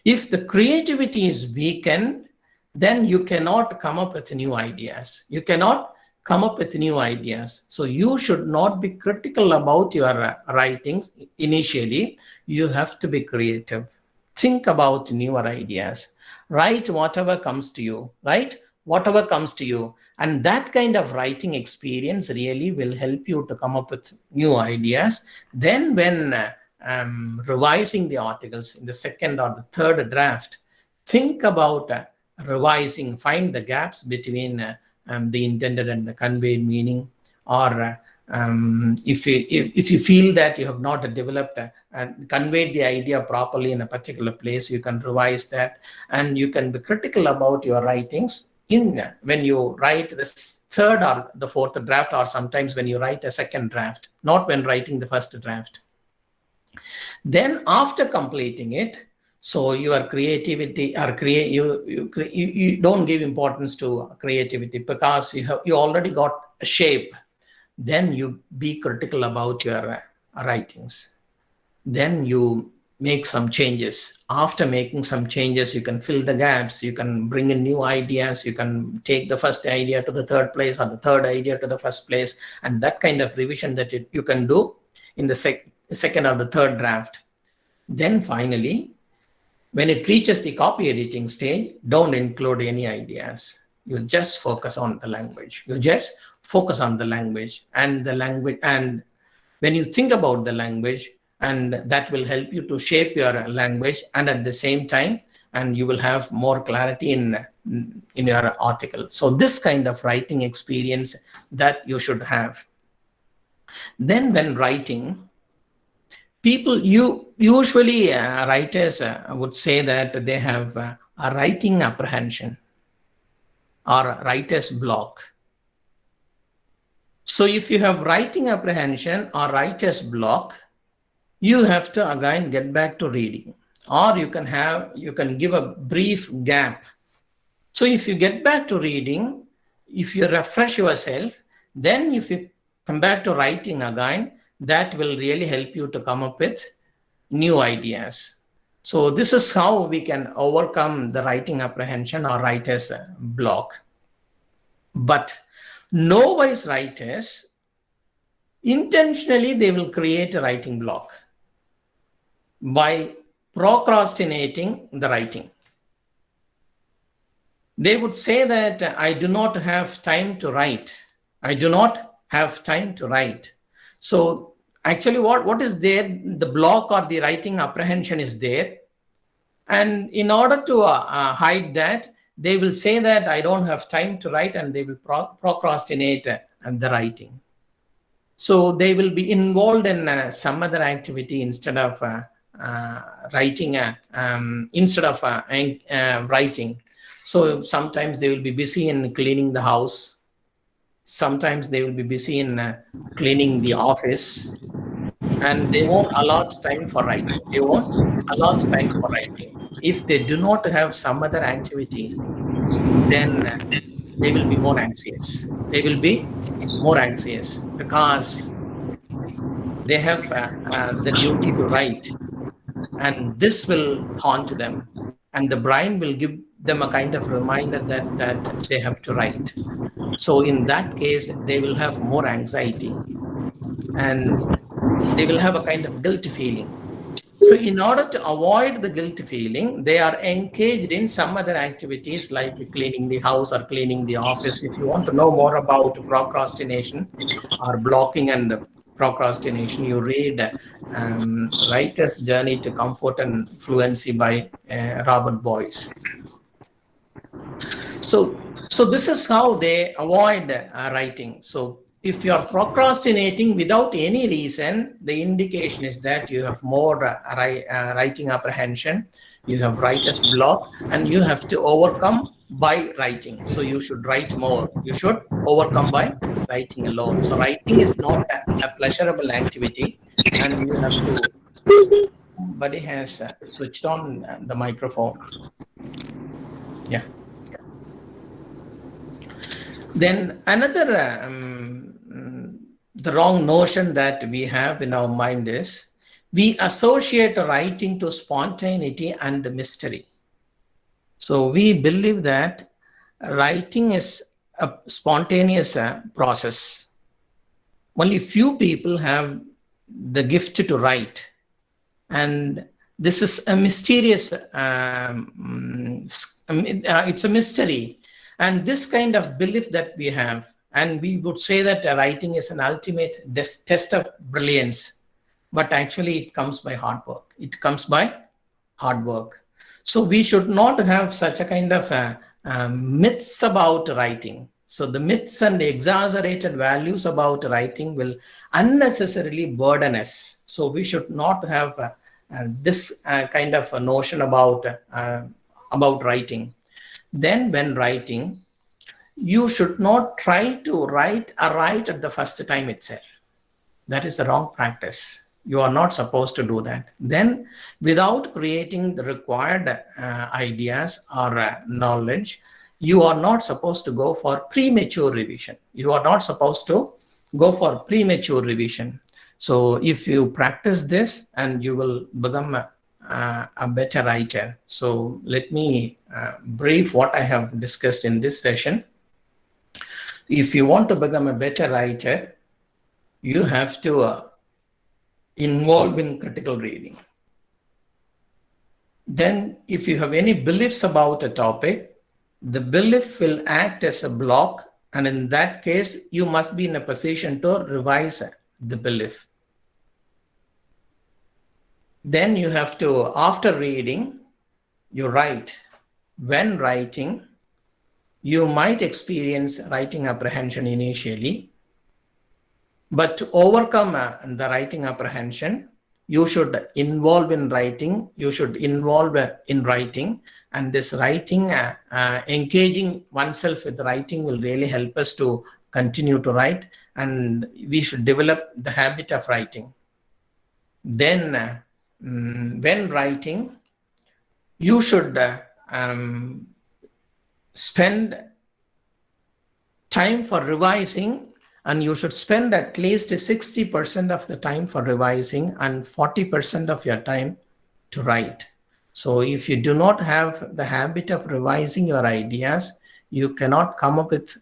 If the creativity is weakened, then you cannot come up with new ideas. You cannot come up with new ideas. So you should not be critical about your writings initially. You have to be creative. Think about newer ideas. Write whatever comes to you, right? Whatever comes to you. And that kind of writing experience really will help you to come up with new ideas. Then when revising the articles in the second or the third draft, think about revising, find the gaps between the intended and the conveyed meaning, or if you feel that you have not developed and conveyed the idea properly in a particular place, you can revise that, and you can be critical about your writings when you write the third or the fourth draft, or sometimes when you write a second draft, not when writing the first draft. Then after completing it, so your creativity or you don't give importance to creativity because you already got a shape. Then you be critical about your writings. Then you make some changes. After making some changes, you can fill the gaps, you can bring in new ideas, you can take the first idea to the third place or the third idea to the first place, and that kind of revision that you can do in the second or the third draft. Then finally, when it reaches the copy editing stage, don't include any ideas. You just focus on the language. You just focus on the language, and when you think about the language, and that will help you to shape your language, and at the same time, and you will have more clarity in your article. So this kind of writing experience that you should have. Then when writing, usually writers would say that they have a writing apprehension or a writer's block. So if you have writing apprehension or writer's block, you have to again get back to reading, or you can give a brief gap. So if you get back to reading, if you refresh yourself, then if you come back to writing again, that will really help you to come up with new ideas. So this is how we can overcome the writing apprehension or writer's block. But novice writers, intentionally they will create a writing block by procrastinating the writing. They would say that I do not have time to write. I do not have time to write. So actually what is there, the block or the writing apprehension is there. And in order to hide that, they will say that I don't have time to write, and they will procrastinate the writing. So they will be involved in some other activity instead of writing. So sometimes they will be busy in cleaning the house. Sometimes they will be busy in cleaning the office, and they won't allot time for writing. They won't allot time for writing. If they do not have some other activity, then they will be more anxious. They will be more anxious because they have the duty to write, and this will haunt them, and the brain will give them a kind of reminder that they have to write. So in that case, they will have more anxiety, and they will have a kind of guilty feeling. So in order to avoid the guilty feeling, they are engaged in some other activities like cleaning the house or cleaning the office. If you want to know more about procrastination or blocking and procrastination, you read Writer's Journey to Comfort and Fluency by Robert Boyce. So this is how they avoid writing. So if you are procrastinating without any reason, the indication is that you have more writing apprehension, you have writer's block, and you have to overcome by writing. So you should write more. You should overcome by writing alone. So writing is not a pleasurable activity, and you have to. Somebody has switched on the microphone. Yeah. Then another, the wrong notion that we have in our mind is we associate writing to spontaneity and mystery. So we believe that writing is a spontaneous process. Only few people have the gift to write. And this is a mysterious, it's a mystery. And this kind of belief that we have, and we would say that writing is an ultimate test of brilliance, but actually it comes by hard work. It comes by hard work. So we should not have such a kind of myths about writing. So the myths and the exaggerated values about writing will unnecessarily burden us. So we should not have this kind of a notion about writing. Then when writing, you should not try to write at the first time itself. That is the wrong practice. You are not supposed to do that. Then without creating the required ideas or knowledge, you are not supposed to go for premature revision. You are not supposed to go for premature revision. So if you practice this, and you will become a better writer. So let me brief what I have discussed in this session. If you want to become a better writer, you have to involve in critical reading. Then if you have any beliefs about a topic, the belief will act as a block, and in that case, you must be in a position to revise the belief. Then you have to, after reading, you write. When writing, you might experience writing apprehension initially, but to overcome the writing apprehension, you should involve in writing. You should involve in writing, and this writing, engaging oneself with writing will really help us to continue to write, and we should develop the habit of writing. Then when writing, you should spend time for revising, and you should spend at least 60% of the time for revising and 40% of your time to write. So if you do not have the habit of revising your ideas, you cannot come up with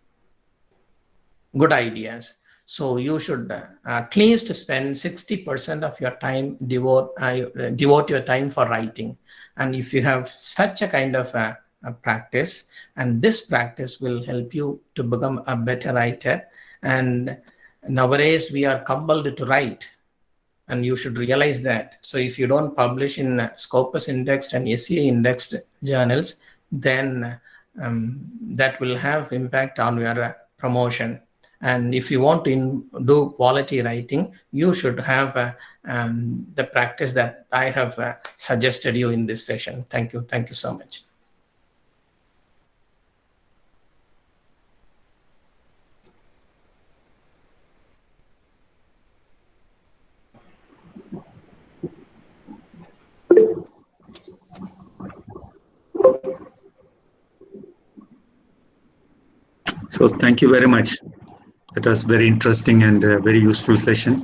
good ideas. So you should at least spend 60% of your time, devote your time for writing. And if you have such a kind of a practice, and this practice will help you to become a better writer. And nowadays we are compelled to write, and you should realize that. So if you don't publish in Scopus indexed and SCA indexed journals, then that will have impact on your promotion. And if you want to do quality writing, you should have the practice that I have suggested you in this session. Thank you. Thank you so much. So thank you very much. That was very interesting and very useful session.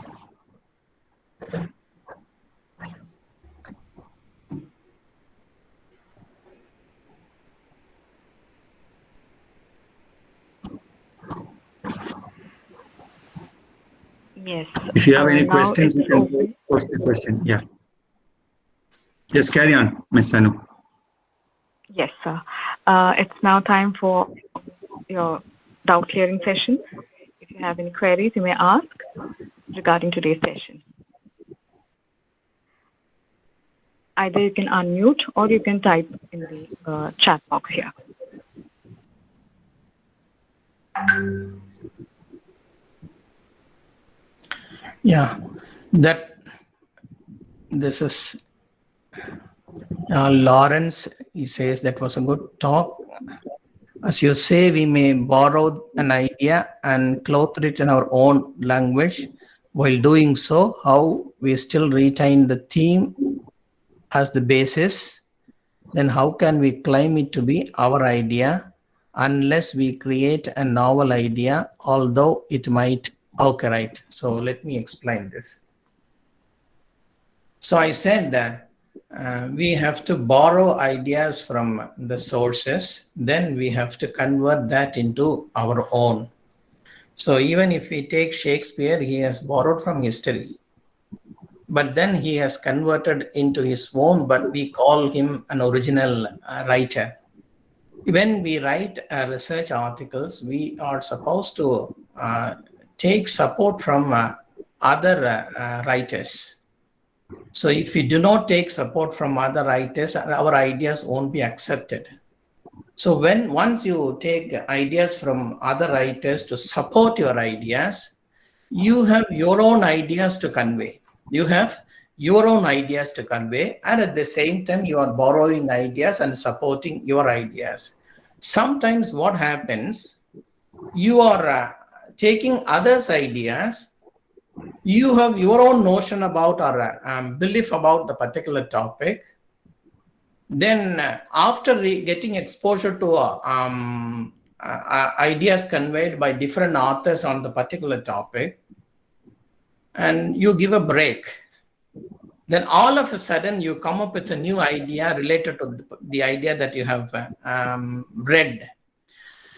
Yes. If you have any now questions, you it's can open. post the question. Yeah. Yes, carry on, Ms. Sanu. Yes, sir. It's now time for your doubt clearing session. If you have any queries, you may ask regarding today's session. Either you can unmute or you can type in the chat box here. Yeah, that this is Lawrence. He says that was a good talk. As you say, we may borrow an idea and clothe it in our own language. While doing so, how we still retain the theme as the basis, then how can we claim it to be our idea unless we create a novel idea, although it might occur, right? So let me explain this. So I said that we have to borrow ideas from the sources, then we have to convert that into our own. So even if we take Shakespeare, he has borrowed from history, but then he has converted into his own, but we call him an original writer. When we write research articles, we are supposed to take support from other writers. So if we do not take support from other writers, our ideas won't be accepted. So once you take ideas from other writers to support your ideas, you have your own ideas to convey. You have your own ideas to convey, and at the same time, you are borrowing ideas and supporting your ideas. Sometimes what happens, you are taking others' ideas, you have your own notion about or belief about the particular topic. Then after getting exposure to ideas conveyed by different authors on the particular topic, and you give a break, then all of a sudden you come up with a new idea related to the idea that you have read.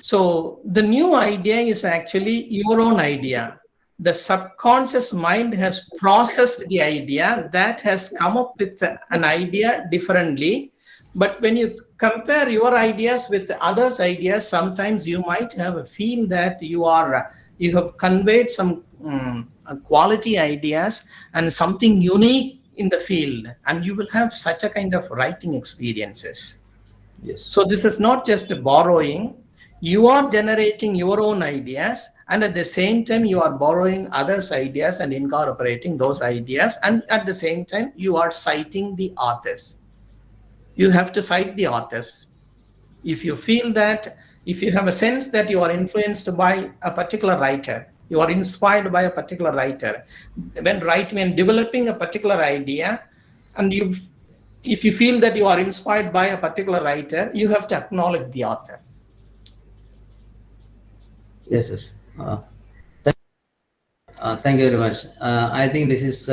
So the new idea is actually your own idea. The subconscious mind has processed the idea, that has come up with an idea differently. But when you compare your ideas with others' ideas, sometimes you might have a feel that you have conveyed some quality ideas and something unique in the field, and you will have such a kind of writing experiences. Yes. So this is not just borrowing. You are generating your own ideas, and at the same time you are borrowing others' ideas and incorporating those ideas, and at the same time you are citing the authors. You have to cite the authors. If you feel that, if you have a sense that you are influenced by a particular writer, you are inspired by a particular writer, when writing and developing a particular idea, and if you feel that you are inspired by a particular writer, you have to acknowledge the author. Yes, yes. Thank you very much. I think this is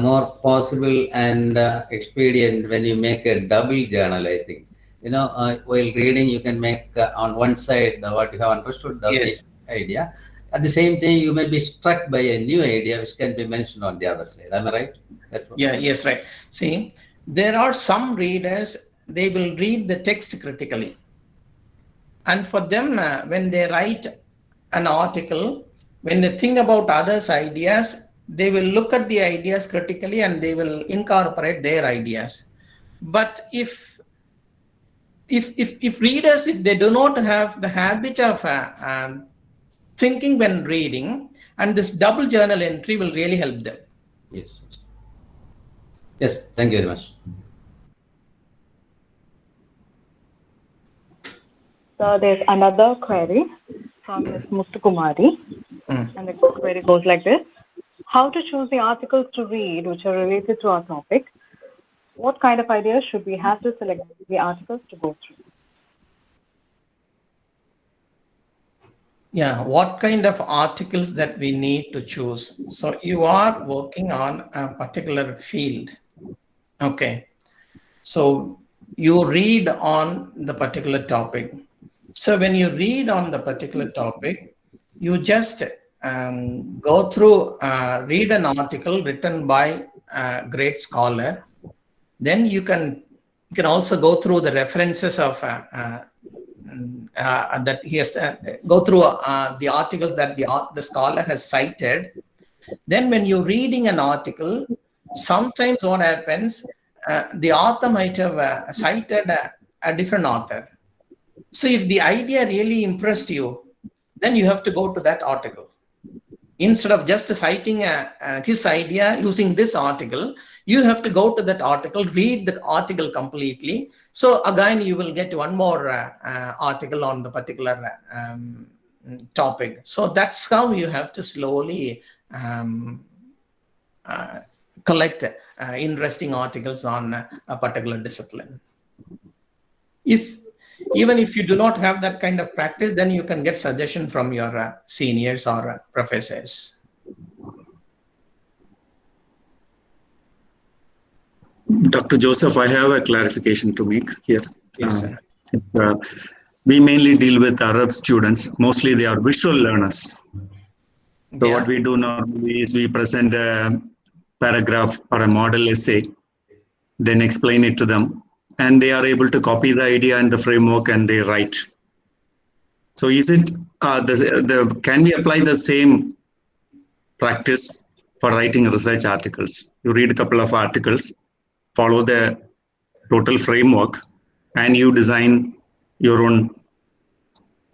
more possible and expedient when you make a double journal, I think. While reading, you can make on one side what you have understood the Yes. idea. At the same time, you may be struck by a new idea which can be mentioned on the other side. Am I right? Yes, right. See, there are some readers, they will read the text critically. And for them, when they write an article, when they think about others' ideas, they will look at the ideas critically and they will incorporate their ideas. But if readers, if they do not have the habit of thinking when reading, and this double journal entry will really help them. Yes. Yes, thank you very much. So there's another query from Ms. Mustukumari, and the query goes like this. How to choose the articles to read which are related to our topic? What kind of ideas should we have to select the articles to go through? Yeah, what kind of articles that we need to choose? So you are working on a particular field. Okay. So you read on the particular topic. So when you read on the particular topic, you just go through, read an article written by a great scholar. Then you can also go through the references of that he has go through the articles that the scholar has cited. Then when you're reading an article, sometimes what happens, the author might have cited a different author. So if the idea really impressed you, then you have to go to that article. instead of just citing his idea using this article, you have to go to that article, read the article completely. So again, you will get one more article on the particular topic. So that's how you have to slowly collect interesting articles on a particular discipline. Even if you do not have that kind of practice, then you can get suggestion from your seniors or professors. Dr. Joseph, I have a clarification to make here. Yes, sir. We mainly deal with Arab students. Mostly they are visual learners. So what we do normally is we present a paragraph or a model essay, then explain it to them, and they are able to copy the idea and the framework and they write. So is it, can we apply the same practice for writing research articles? You read a couple of articles, follow the total framework, and you design your own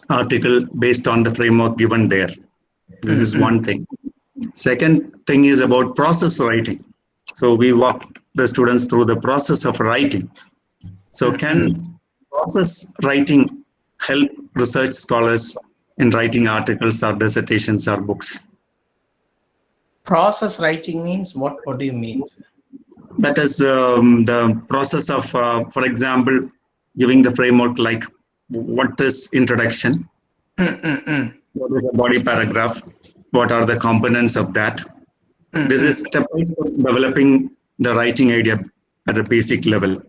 article based on the framework given there. This is one thing. Second thing is about process writing. So we walk the students through the process of writing. So can process writing help research scholars in writing articles or dissertations or books? Process writing means what? What do you mean? That is the process of, for example, giving the framework like what is introduction, what is a body paragraph, what are the components of that. This is step by step developing the writing idea at a basic level.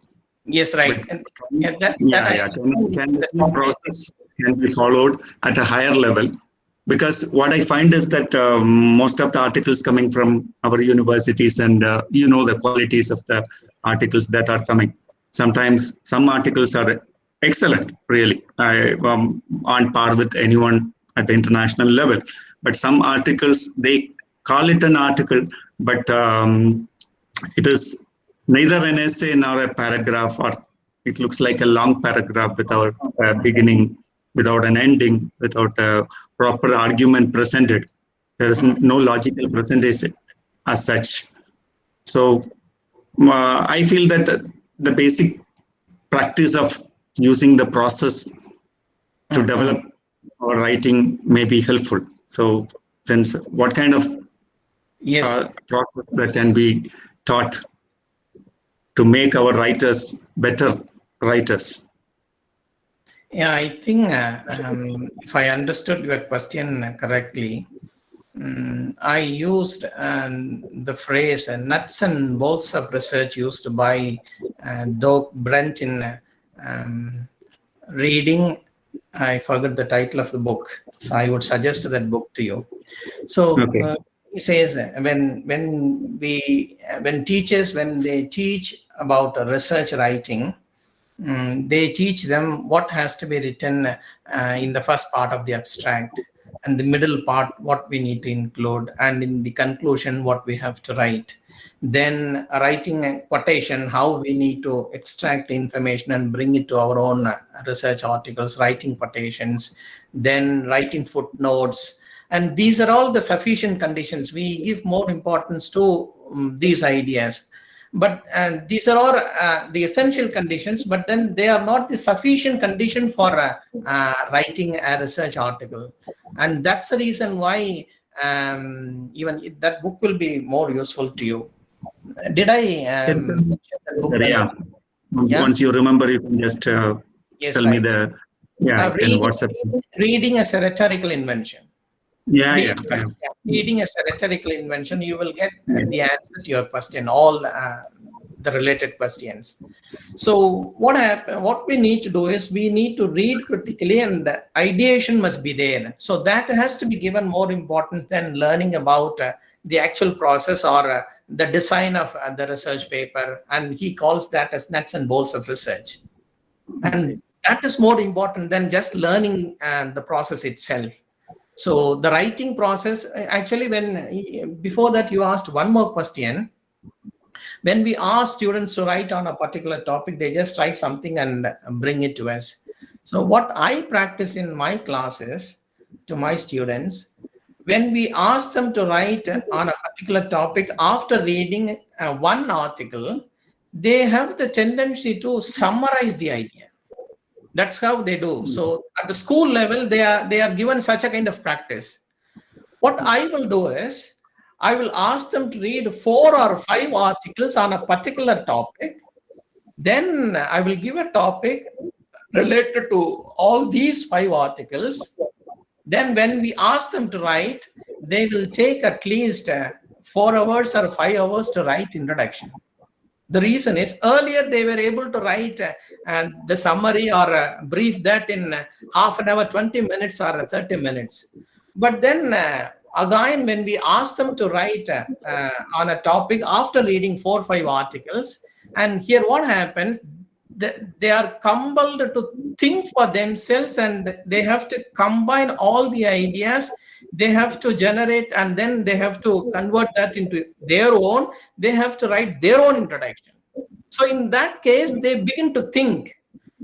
Yes, right. Can the process can be followed at a higher level? Because what I find is that most of the articles coming from our universities and you know the qualities of the articles that are coming. Sometimes some articles are excellent, really, on par with anyone at the international level. But some articles, they call it an article, but it is neither an essay nor a paragraph, or it looks like a long paragraph without a beginning, without an ending, without a proper argument presented. There is no logical presentation as such. So I feel that the basic practice of using the process to develop our writing may be helpful. So then what kind of process that can be taught to make our writers better writers? Yeah, I think if I understood your question correctly, I used the phrase nuts and bolts of research used by Doug Brent in reading. I forgot the title of the book, so I would suggest that book to you. So he says when teachers, when they teach about research writing, they teach them what has to be written in the first part of the abstract, and the middle part what we need to include, and in the conclusion what we have to write. Then writing a quotation, how we need to extract information and bring it to our own research articles, writing quotations, then writing footnotes. And these are all the sufficient conditions. We give more importance to these ideas. But these are all the essential conditions, but then they are not the sufficient condition for writing a research article. And that's the reason why even that book will be more useful to you. Did I mention that book? Once you remember, you can just tell me the reading as a rhetorical invention. Reading as a rhetorical invention, you will get the answer to your question, all the related questions. So what we need to do is we need to read critically, and ideation must be there. So that has to be given more importance than learning about the actual process or the design of the research paper. And he calls that as nuts and bolts of research. And that is more important than just learning the process itself. So the writing process, actually, before that you asked one more question. When we ask students to write on a particular topic, they just write something and bring it to us. So what I practice in my classes to my students, when we ask them to write on a particular topic after reading one article, they have the tendency to summarize the idea. That's how they do. So at the school level, they are given such a kind of practice. What I will do is, I will ask them to read 4 or 5 articles on a particular topic. Then I will give a topic related to all these 5 articles. Then when we ask them to write, they will take at least 4 hours or 5 hours to write introduction. The reason is, earlier they were able to write the summary or brief that in half an hour, 20 minutes or 30 minutes. But then again, when we ask them to write on a topic after reading 4 or 5 articles, and here what happens, they are compelled to think for themselves, and they have to combine all the ideas. They have to generate, and then they have to convert that into their own. They have to write their own introduction. So in that case, they begin to think.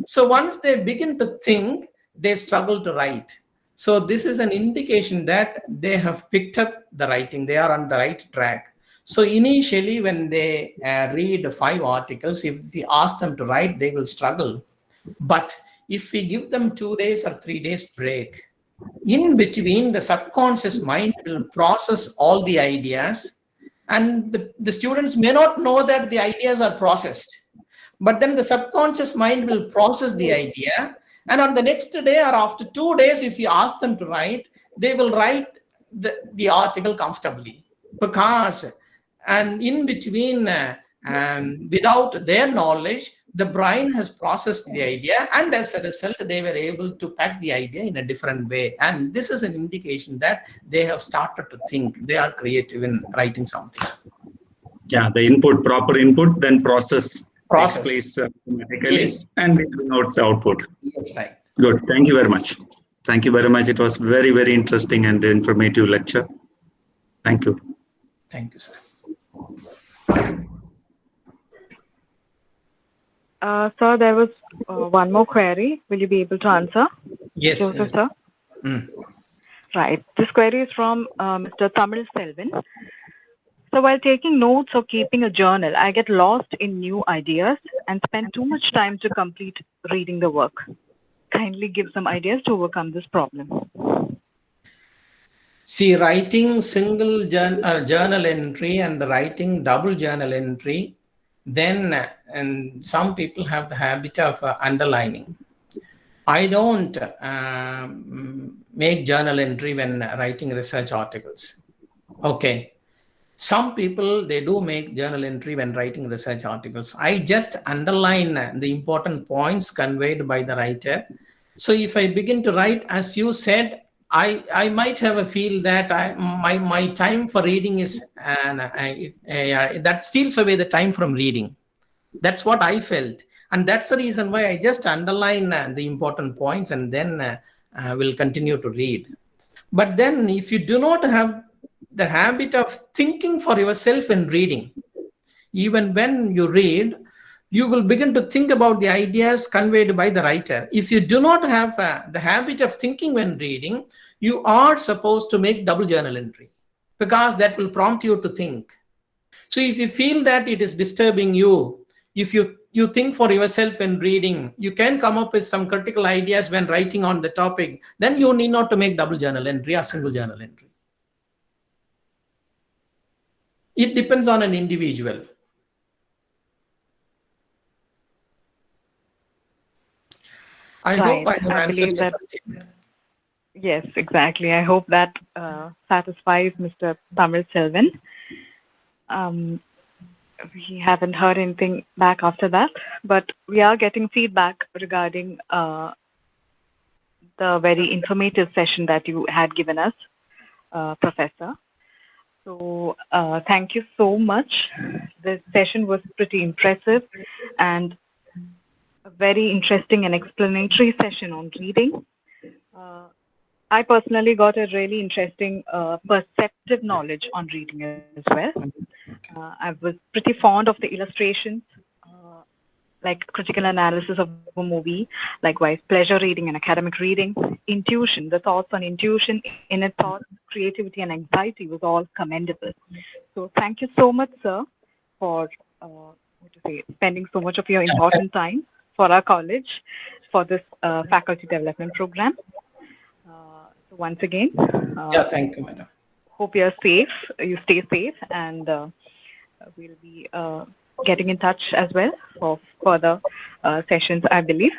So once they begin to think, they struggle to write. So this is an indication that they have picked up the writing. They are on the right track. So initially, when they read 5 articles, if we ask them to write, they will struggle. But if we give them 2 days or 3 days break, in between, the subconscious mind will process all the ideas, and the students may not know that the ideas are processed. But then the subconscious mind will process the idea, and on the next day or after 2 days, if you ask them to write, they will write the article comfortably. Because, and in between, without their knowledge, the brain has processed the idea, and as a result, they were able to pack the idea in a different way. And this is an indication that they have started to think. They are creative in writing something. Yeah, the input, proper input, then process takes place automatically, Yes. and we bring out the output. That's right. Good. Thank you very much. Thank you very much. It was very, very interesting and informative lecture. Thank you. Thank you, sir. Sir, there was one more query. Will you be able to answer? Yes, Joseph, yes. sir? Mm. Right. This query is from Mr. Tamil Selvan. So while taking notes or keeping a journal, I get lost in new ideas and spend too much time to complete reading the work. Kindly give some ideas to overcome this problem. See, writing single journal entry and writing double journal entry, then and some people have the habit of underlining. I don't make journal entry when writing research articles. Okay. Some people, they do make journal entry when writing research articles. I just underline the important points conveyed by the writer. So if I begin to write, as you said, I might have a feel that my time for reading is, that steals away the time from reading. That's what I felt. And that's the reason why I just underline the important points, and then will continue to read. But then if you do not have the habit of thinking for yourself and reading, even when you read, you will begin to think about the ideas conveyed by the writer. If you do not have the habit of thinking when reading, you are supposed to make double journal entry, because that will prompt you to think. So if you feel that it is disturbing you, if you think for yourself when reading, you can come up with some critical ideas when writing on the topic, then you need not to make double journal entry or single journal entry. It depends on an individual. I hope I have answered your question. Yes, exactly. I hope that satisfies Mr. Tamil Selvan. We haven't heard anything back after that, but we are getting feedback regarding the very informative session that you had given us, Professor. So thank you so much. This session was pretty impressive and a very interesting and explanatory session on reading. I personally got a really interesting perceptive knowledge on reading as well. I was pretty fond of the illustrations like critical analysis of a movie, likewise pleasure reading and academic reading, intuition, the thoughts on intuition, inner thoughts, creativity and anxiety was all commendable. So thank you so much, sir, for spending so much of your important time for our college for this faculty development program. So once again, Thank you, madam. hope you're safe, you stay safe, and we'll be getting in touch as well for further sessions, I believe.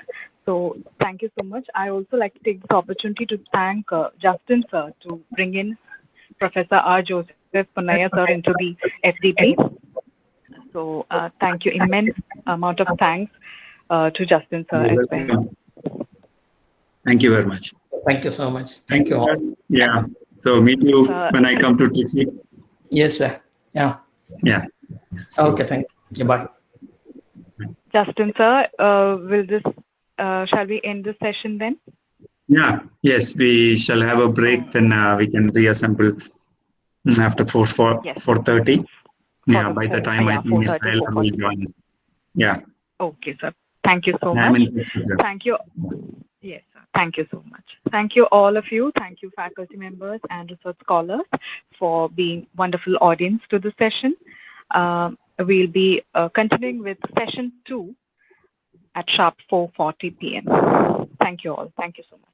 So thank you so much. I also like to take this opportunity to thank Justin, sir, to bring in Professor R. Joseph Punnaiah, sir, into the FDP. So thank you, immense amount of thanks to Justin, sir, as well. Thank you very much. Thank you so much. Thank you all. Yeah. So meet you when I come to Thrissur. Yes, sir. Yeah. Yeah. Okay, thank you. Bye. Justin, sir, shall we end the session then? Yeah. Yes, we shall have a break. Then we can reassemble after 4:30. Yeah. By the time I think Miss Ayla will join us. Yeah. Okay, sir. Thank you so much. Thank you. Yes, sir. Thank you so much. Thank you, all of you. Thank you, faculty members and research scholars, for being wonderful audience to the session. We'll be continuing with session 2 at sharp 4:40 p.m. Thank you all. Thank you so much.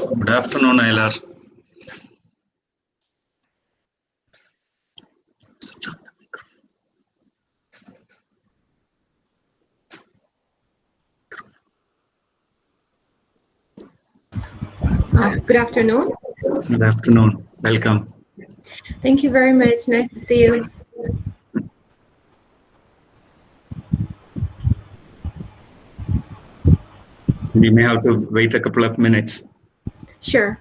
Good afternoon, Aylar. Good afternoon. Good afternoon. Welcome. Thank you very much. Nice to see you. We may have to wait a couple of minutes. Sure.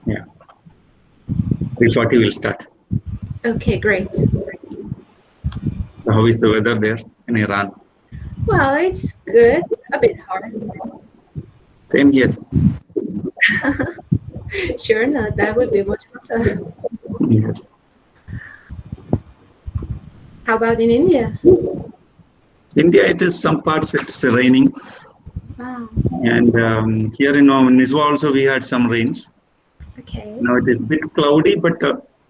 Yeah. 3:40 will start. Okay, great. So how is the weather there in Iran? Well, it's good. A bit hard. Same here. Sure, no, that would be much hotter. Yes. How about in India? India, it is some parts it's raining. Wow. And here in Niswa also we had some rains. Okay. Now it is a bit cloudy, but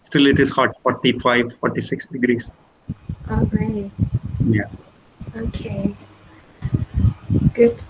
still it is hot, 45, 46 degrees. Oh, great. Yeah. Okay. Good.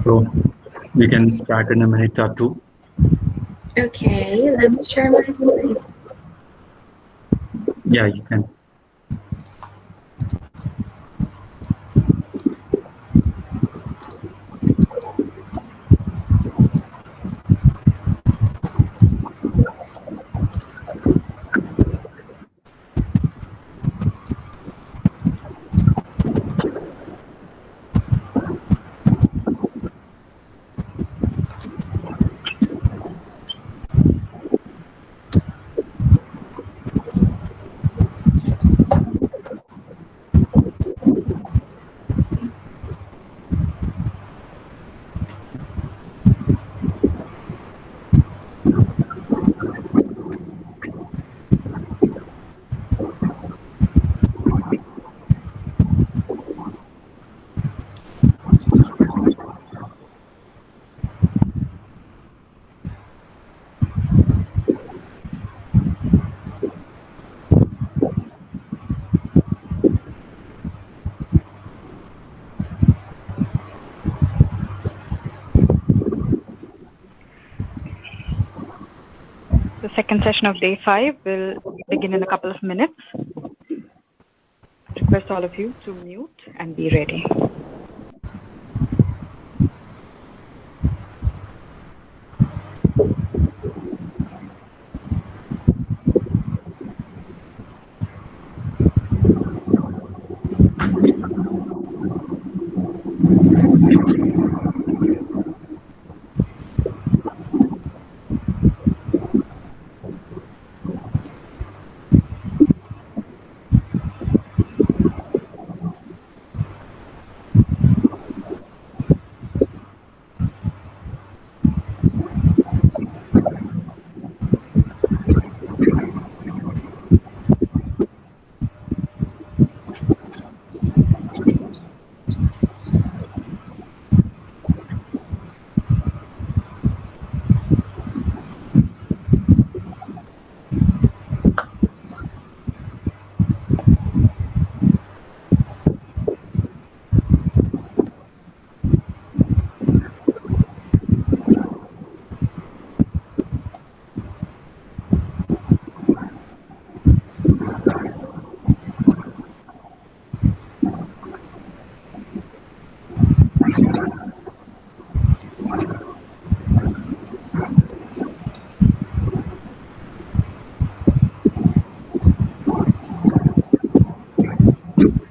So we can start in a minute or two. Okay, let me share my screen. Yeah, you can. The second session of day 5 will begin in a couple of minutes. I request all of you to mute and be ready.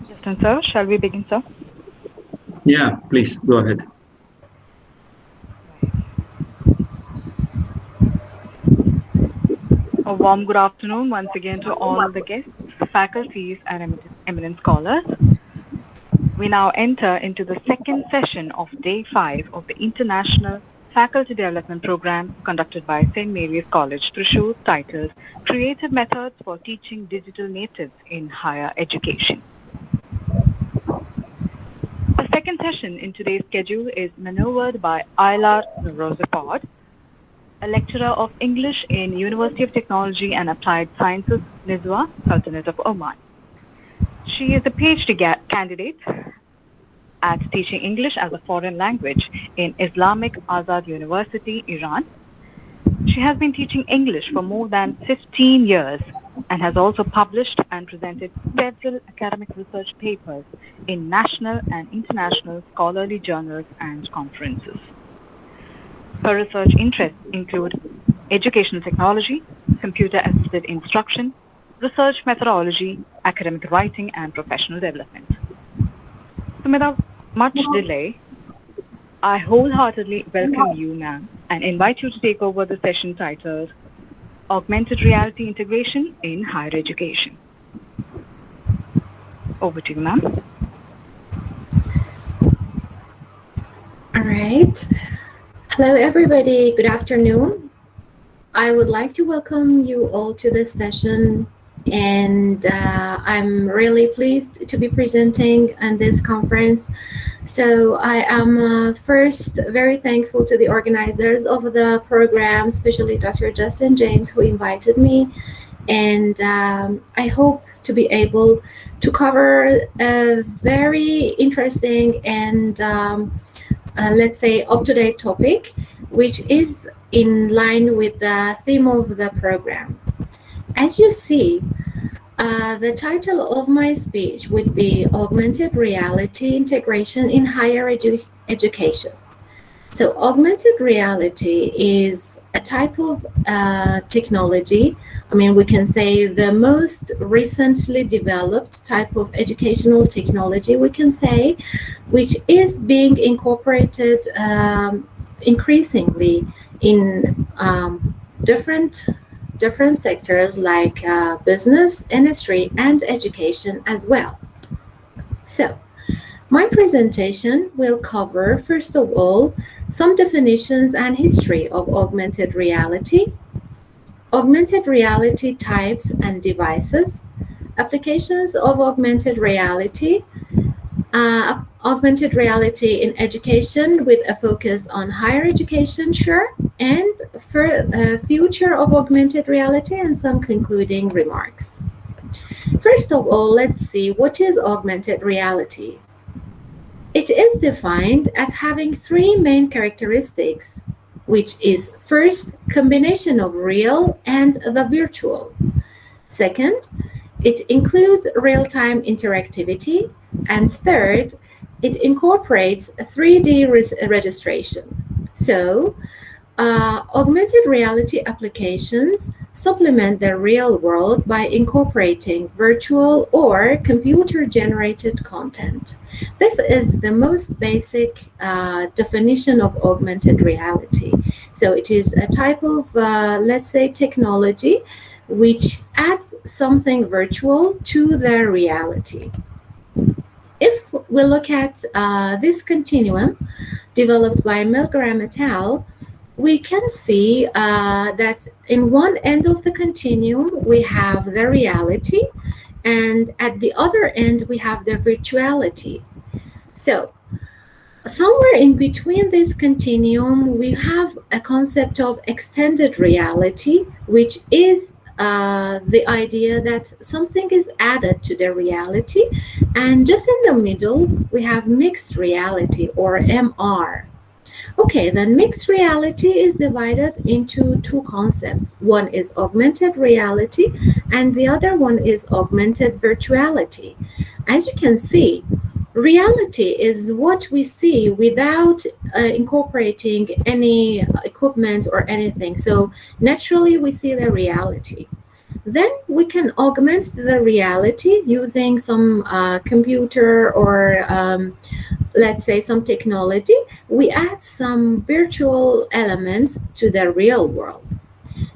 Justin, sir, shall we begin, sir? Yeah, please go ahead. A warm good afternoon once again to all the guests, faculties, and eminent scholars. We now enter into the second session of day 5 of the International Faculty Development Program conducted by St. Mary's College, Thrissur, titled Creative Methods for Teaching Digital Natives in Higher Education. The second session in today's schedule is maneuvered by Aylar Rozapod, a lecturer of English in University of Technology and Applied Sciences, Nizwa, Sultanate of Oman. She is a PhD candidate at teaching English as a foreign language in Islamic Azad University, Iran. She has been teaching English for more than 15 years and has also published and presented several academic research papers in national and international scholarly journals and conferences. Her research interests include educational technology, computer-assisted instruction, research methodology, academic writing, and professional development. So without much delay, I wholeheartedly welcome you, ma'am, and invite you to take over the session titled Augmented Reality Integration in Higher Education. Over to you, ma'am. All right. Hello, everybody. Good afternoon. I would like to welcome you all to this session, and I'm really pleased to be presenting on this conference. So I am first very thankful to the organizers of the program, especially Dr. Justin James, who invited me. And I hope to be able to cover a very interesting and let's say up-to-date topic, which is in line with the theme of the program. As you see, the title of my speech would be Augmented Reality Integration in Higher Education. So augmented reality is a type of technology. I mean, we can say the most recently developed type of educational technology, we can say, which is being incorporated increasingly in different sectors like business, industry, and education as well. So, my presentation will cover, first of all, some definitions and history of augmented reality, augmented reality types and devices, applications of augmented reality, augmented reality in education with a focus on higher education, sure, and for future of augmented reality and some concluding remarks. First of all, let's see what is augmented reality. It is defined as having three main characteristics, which is first, combination of real and the virtual. Second, it includes real-time interactivity. And third, it incorporates 3D registration. So, augmented reality applications supplement the real world by incorporating virtual or computer-generated content. This is the most basic definition of augmented reality. So it is a type of, let's say, technology which adds something virtual to the reality. If we look at this continuum developed by Milgram et al., we can see that in one end of the continuum, we have the reality, and at the other end, we have the virtuality. So somewhere in between this continuum, we have a concept of extended reality, which is the idea that something is added to the reality. And just in the middle, we have mixed reality, or MR. Okay, then mixed reality is divided into two concepts. One is augmented reality, and the other one is augmented virtuality. As you can see, reality is what we see without incorporating any equipment or anything. So naturally, we see the reality. Then we can augment the reality using some computer or let's say some technology. We add some virtual elements to the real world.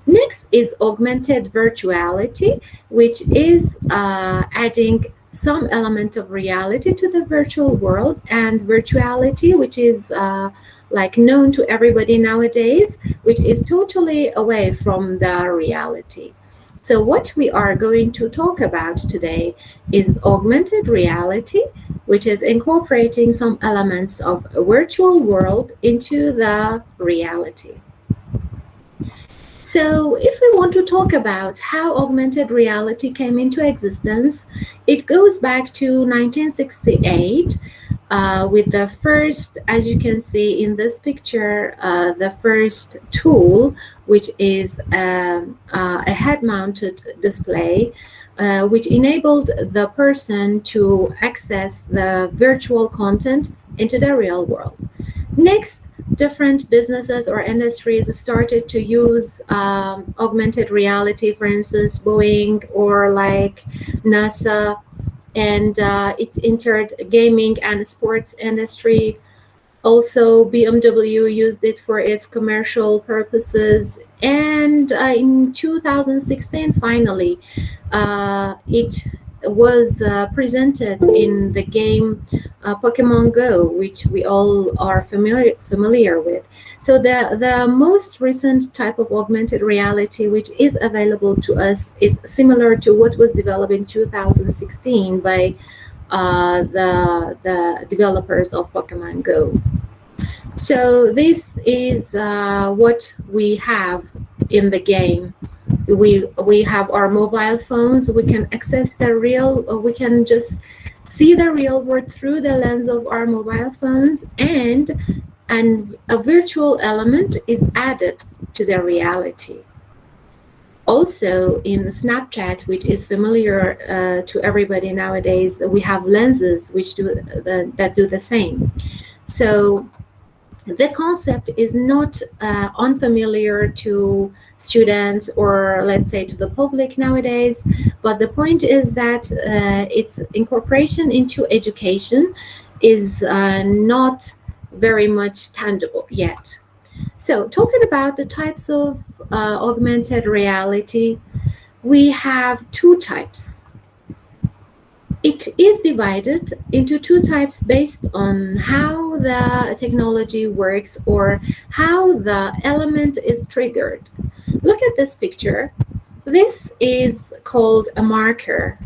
Next is augmented virtuality, which is adding some element of reality to the virtual world, and virtuality, which is like known to everybody nowadays, which is totally away from the reality. So what we are going to talk about today is augmented reality, which is incorporating some elements of a virtual world into the reality. So if we want to talk about how augmented reality came into existence, it goes back to 1968 with the first, as you can see in this picture, the first tool, which is a head-mounted display, which enabled the person to access the virtual content into the real world. Next, different businesses or industries started to use augmented reality, for instance, Boeing or like NASA, and it entered gaming and sports industry. Also, BMW used it for its commercial purposes. And in 2016, finally, it was presented in the game Pokemon Go, which we all are familiar with. So the most recent type of augmented reality which is available to us is similar to what was developed in 2016 by the developers of Pokemon Go. So this is what we have in the game. we have our mobile phones. We can access the real, we can just see the real world through the lens of our mobile phones, and a virtual element is added to the reality. Also, in Snapchat, which is familiar to everybody nowadays, we have lenses which that do the same. So the concept is not unfamiliar to students, or let's say to the public nowadays, but the point is that its incorporation into education is not very much tangible yet. So talking about the types of augmented reality, we have two types. It is divided into two types based on how the technology works or how the element is triggered. Look at this picture. This is called a marker.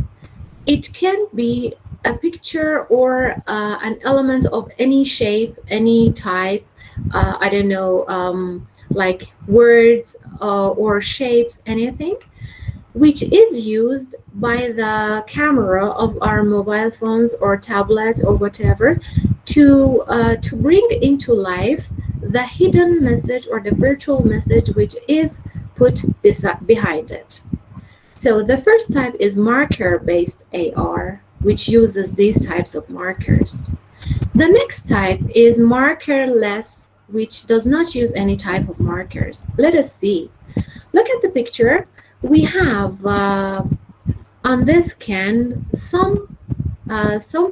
It can be a picture or an element of any shape, any type, I don't know, like words or shapes, anything, which is used by the camera of our mobile phones or tablets or whatever to bring into life the hidden message or the virtual message which is put behind it. So the first type is marker-based AR, which uses these types of markers. The next type is markerless, which does not use any type of markers. Let us see. Look at the picture. We have on this scan some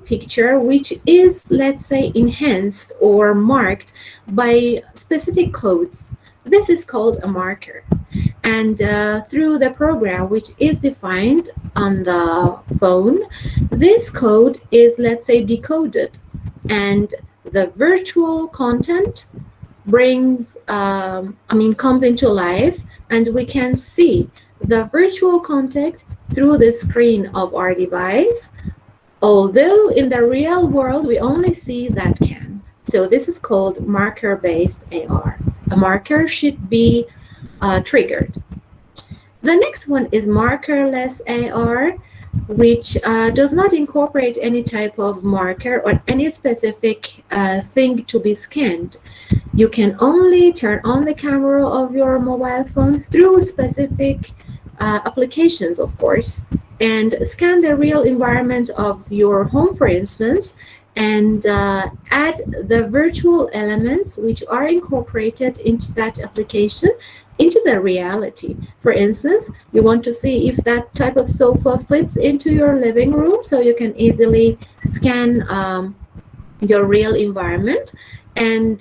picture which is, let's say, enhanced or marked by specific codes. This is called a marker. And through the program which is defined on the phone, this code is, let's say, decoded, and the virtual content comes into life, and we can see the virtual content through the screen of our device, although in the real world we only see that can. So this is called marker-based AR. A marker should be triggered. The next one is markerless AR, which does not incorporate any type of marker or any specific thing to be scanned. You can only turn on the camera of your mobile phone through specific applications, of course, and scan the real environment of your home, for instance, and add the virtual elements which are incorporated into that application into the reality. For instance, you want to see if that type of sofa fits into your living room, so you can easily scan your real environment and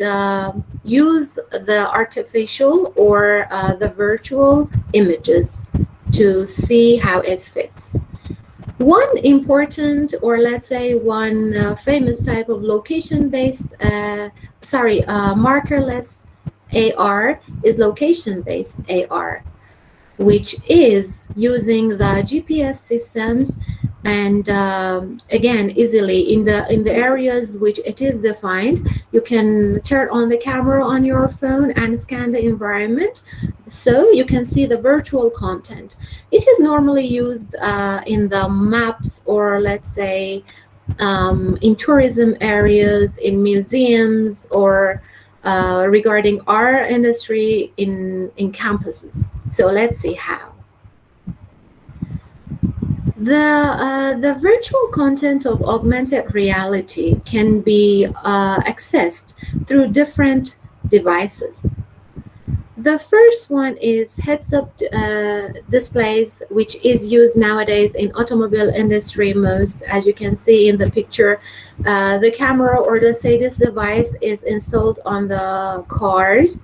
use the artificial or the virtual images to see how it fits. One important, or let's say one famous type of location-based, markerless AR is location-based AR, which is using the GPS systems, and again, easily in the areas which it is defined, you can turn on the camera on your phone and scan the environment, so you can see the virtual content. It is normally used in the maps, or let's say in tourism areas, in museums, or regarding our industry in campuses. So let's see how. The virtual content of augmented reality can be accessed through different devices. The first one is heads-up displays, which is used nowadays in automobile industry most. As you can see in the picture, the camera, or let's say this device, is installed on the cars,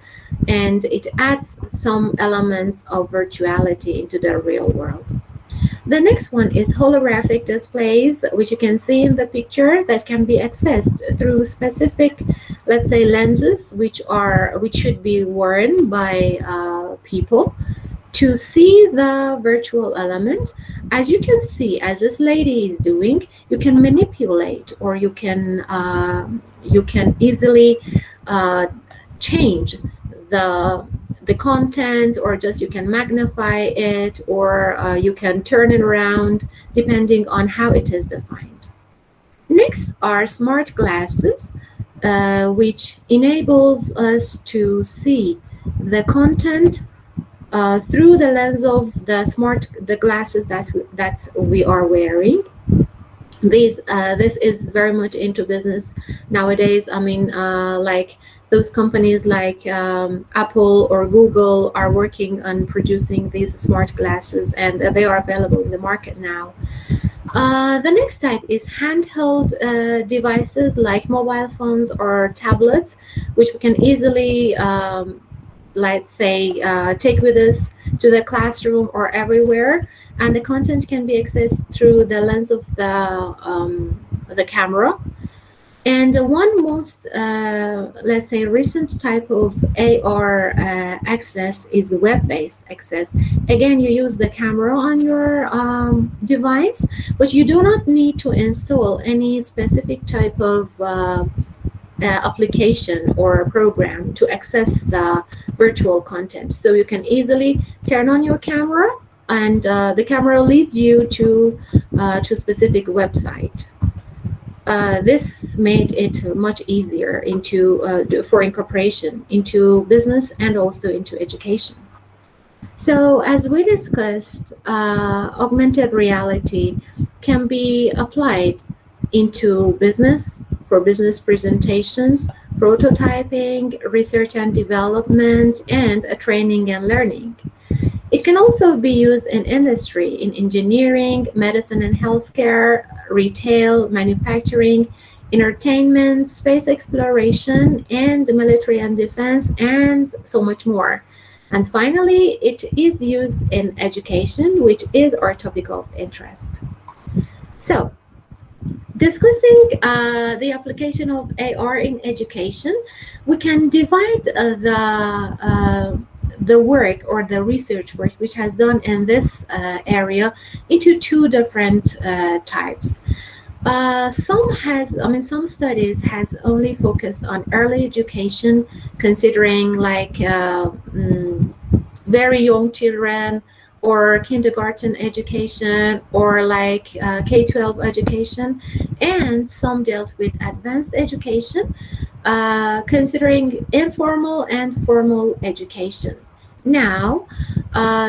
and it adds some elements of virtuality into the real world. The next one is holographic displays, which you can see in the picture, that can be accessed through specific, let's say, lenses, which should be worn by people to see the virtual element. As you can see, as this lady is doing, you can manipulate, or you can easily change the the contents, or just you can magnify it, or you can turn it around depending on how it is defined. Next are smart glasses, which enables us to see the content through the lens of the glasses that we are wearing. This is very much into business nowadays. I mean, like those companies like Apple or Google are working on producing these smart glasses, and they are available in the market now. The next type is handheld devices like mobile phones or tablets, which we can easily, let's say, take with us to the classroom or everywhere, and the content can be accessed through the lens of the camera. And one most, let's say, recent type of AR access is web-based access. Again, you use the camera on your device, but you do not need to install any specific type of application or program to access the virtual content. So you can easily turn on your camera, and the camera leads you to a specific website. This made it much easier for incorporation into business and also into education. So as we discussed, augmented reality can be applied into business, for business presentations, prototyping, research and development, and training and learning. It can also be used in industry, in engineering, medicine and healthcare, retail, manufacturing, entertainment, space exploration, and military and defense, and so much more. And finally, it is used in education, which is our topic of interest. So, discussing the application of AR in education, we can divide the work or the research work which has done in this area into two different types. Some studies has only focused on early education, considering like very young children, or kindergarten education, or like K-12 education, and some dealt with advanced education, considering informal and formal education. Now,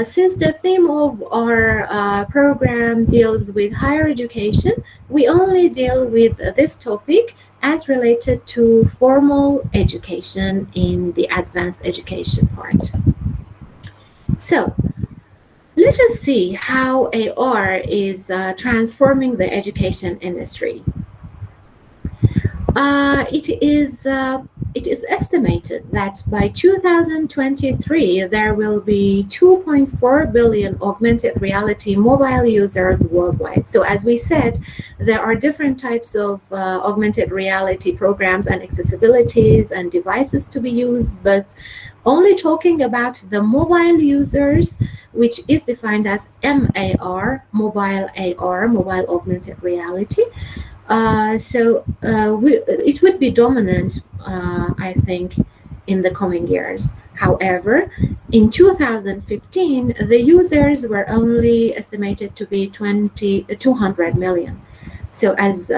since the theme of our program deals with higher education, we only deal with this topic as related to formal education in the advanced education part. So, let us see how AR is transforming the education industry. It is estimated that by 2023, there will be 2.4 billion augmented reality mobile users worldwide. So as we said, there are different types of augmented reality programs and accessibilities and devices to be used, but only talking about the mobile users, which is defined as MAR, mobile AR, mobile augmented reality. It would be dominant, I think, in the coming years. However, in 2015, the users were only estimated to be 200 million. So as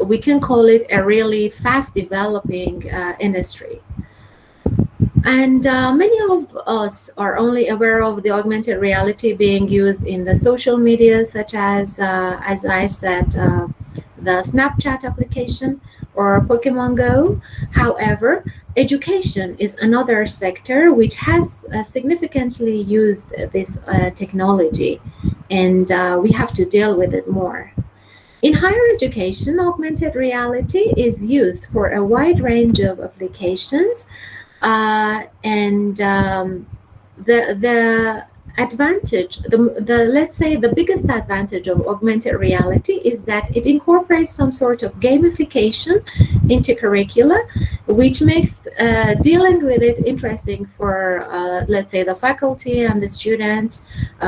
we can call it, a really fast developing industry. And many of us are only aware of the augmented reality being used in the social media, such as I said, the Snapchat application or Pokemon Go. However, education is another sector which has significantly used this technology, and we have to deal with it more. In higher education, augmented reality is used for a wide range of applications. The advantage, let's say the biggest advantage of augmented reality is that it incorporates some sort of gamification into curricula, which makes dealing with it interesting for, let's say, the faculty and the students,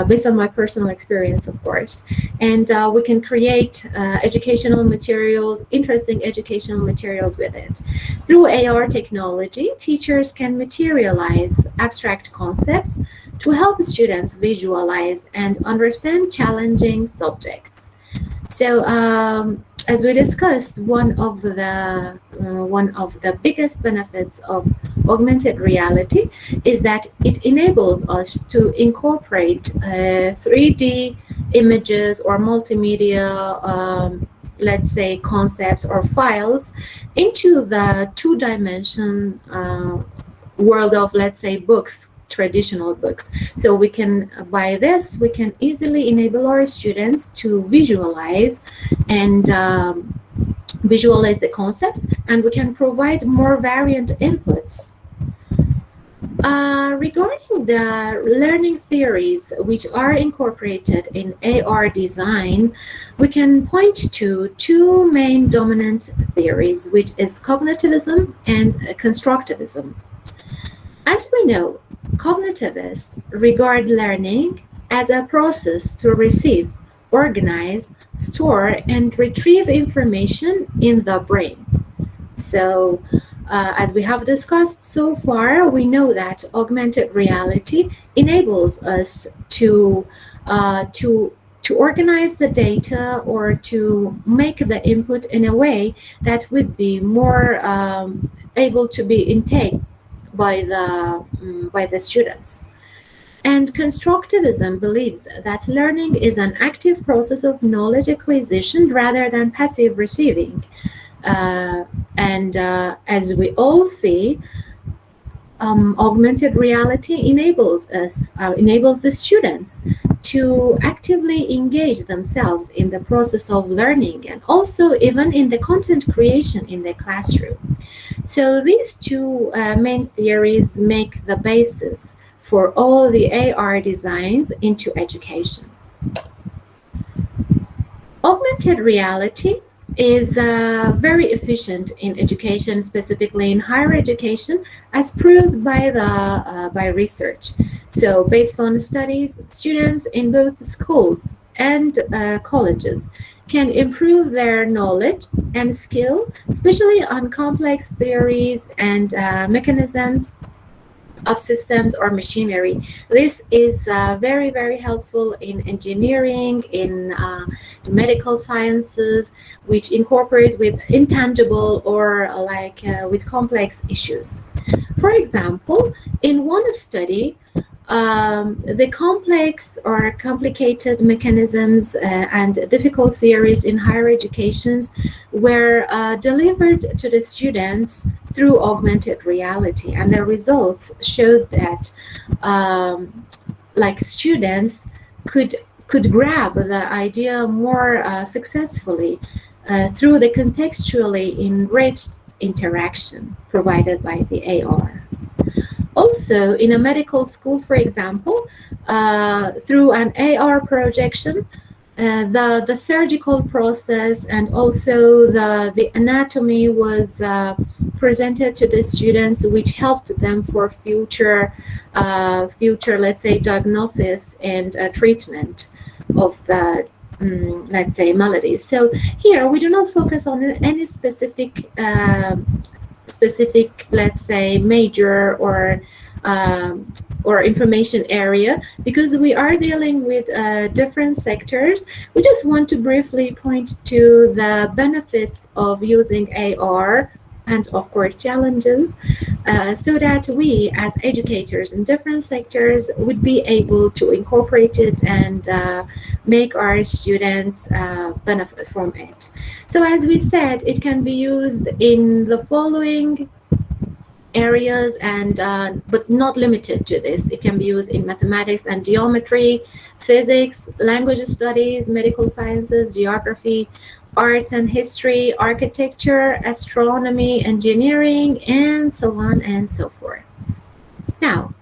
based on my personal experience, of course. And we can create educational materials, interesting educational materials with it. Through AR technology, teachers can materialize abstract concepts to help students visualize and understand challenging subjects. So, as we discussed, one of the biggest benefits of augmented reality is that it enables us to incorporate 3D images or multimedia, let's say, concepts or files into the two-dimension world of, let's say, books, traditional books. So we can, by this, we can easily enable our students to visualize and visualize the concepts, and we can provide more variant inputs. Regarding the learning theories which are incorporated in AR design, we can point to two main dominant theories, which is cognitivism and constructivism. As we know, cognitivists regard learning as a process to receive, organize, store, and retrieve information in the brain. So, as we have discussed so far, we know that augmented reality enables us to organize the data or to make the input in a way that would be more able to be intake by the students. And constructivism believes that learning is an active process of knowledge acquisition rather than passive receiving. As we all see, augmented reality enables the students to actively engage themselves in the process of learning and also even in the content creation in the classroom. So these two main theories make the basis for all the AR designs into education. Augmented reality is very efficient in education, specifically in higher education, as proved by research. So based on studies, students in both schools and colleges can improve their knowledge and skill, especially on complex theories and mechanisms of systems or machinery. This is very, very helpful in engineering, in medical sciences, which incorporate with intangible or with complex issues. For example, in one study, the complex or complicated mechanisms and difficult theories in higher educations were delivered to the students through augmented reality, and the results showed that students could grab the idea more successfully through the contextually enriched interaction provided by the AR. Also, in a medical school, for example, through an AR projection, the surgical process and also the anatomy was presented to the students, which helped them for future, let's say, diagnosis and treatment of the, let's say, maladies. So here we do not focus on any specific, let's say, major or information area, because we are dealing with different sectors. We just want to briefly point to the benefits of using AR and, of course, challenges, so that we as educators in different sectors would be able to incorporate it and make our students benefit from it. So as we said, it can be used in the following areas, and but not limited to this. It can be used in mathematics and geometry, physics, language studies, medical sciences, geography, arts and history, architecture, astronomy, engineering, and so on and so forth. Now,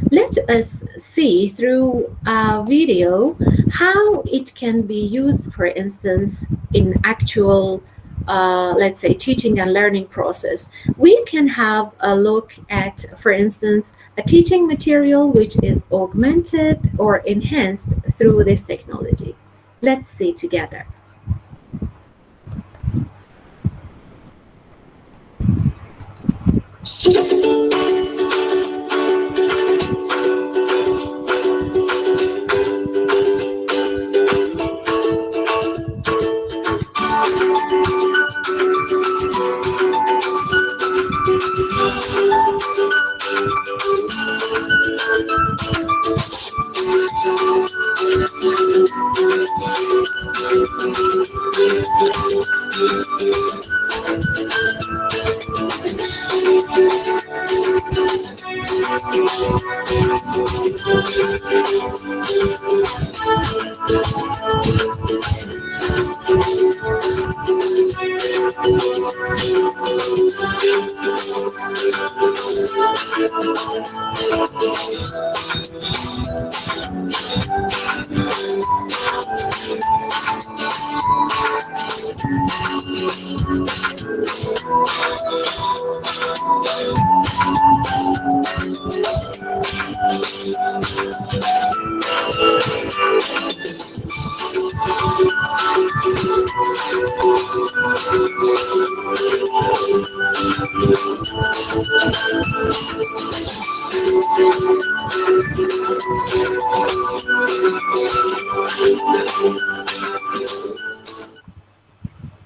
let us see through a video how it can be used, for instance, in actual, let's say, teaching and learning process. We can have a look at, for instance, a teaching material which is augmented or enhanced through this technology. Let's see together.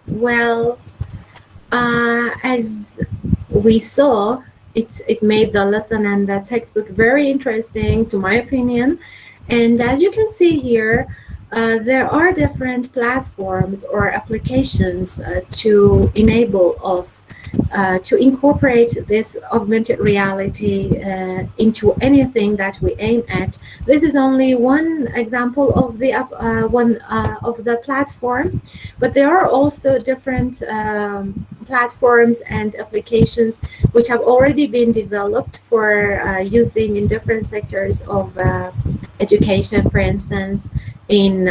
Well, as we saw, it made the lesson and the textbook very interesting, to my opinion. And as you can see here, there are different platforms or applications to enable us to incorporate this augmented reality into anything that we aim at. This is only one example of the of the platform, but there are also different platforms and applications which have already been developed for using in different sectors of education. For instance, in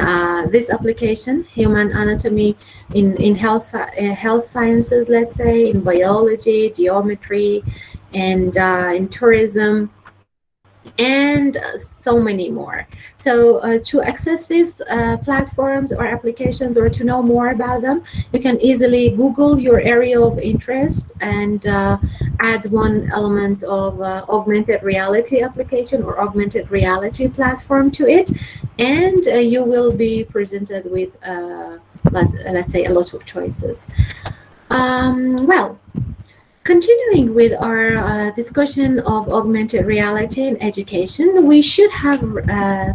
this application, human anatomy, in health sciences, let's say, in biology, geometry, and in tourism, and so many more. So to access these platforms or applications, or to know more about them, you can easily Google your area of interest and add one element of augmented reality application or augmented reality platform to it, and you will be presented with, let's say, a lot of choices. Well, continuing with our discussion of augmented reality in education, we should have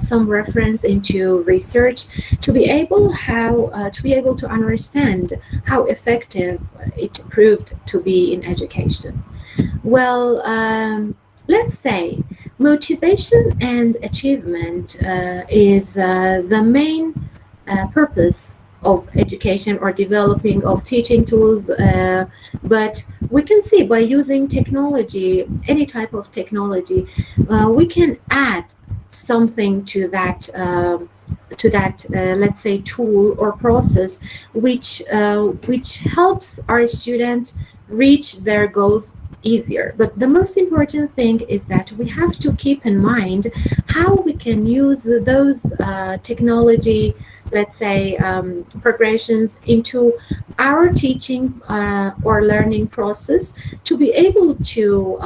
some reference into research to be able to understand how effective it proved to be in education. Well, let's say motivation and achievement is the main purpose of education or developing of teaching tools, but we can see by using technology, any type of technology, we can add something to that let's say tool or process which helps our student reach their goals easier. But the most important thing is that we have to keep in mind how we can use those technology, let's say, progressions into our teaching or learning process to be able to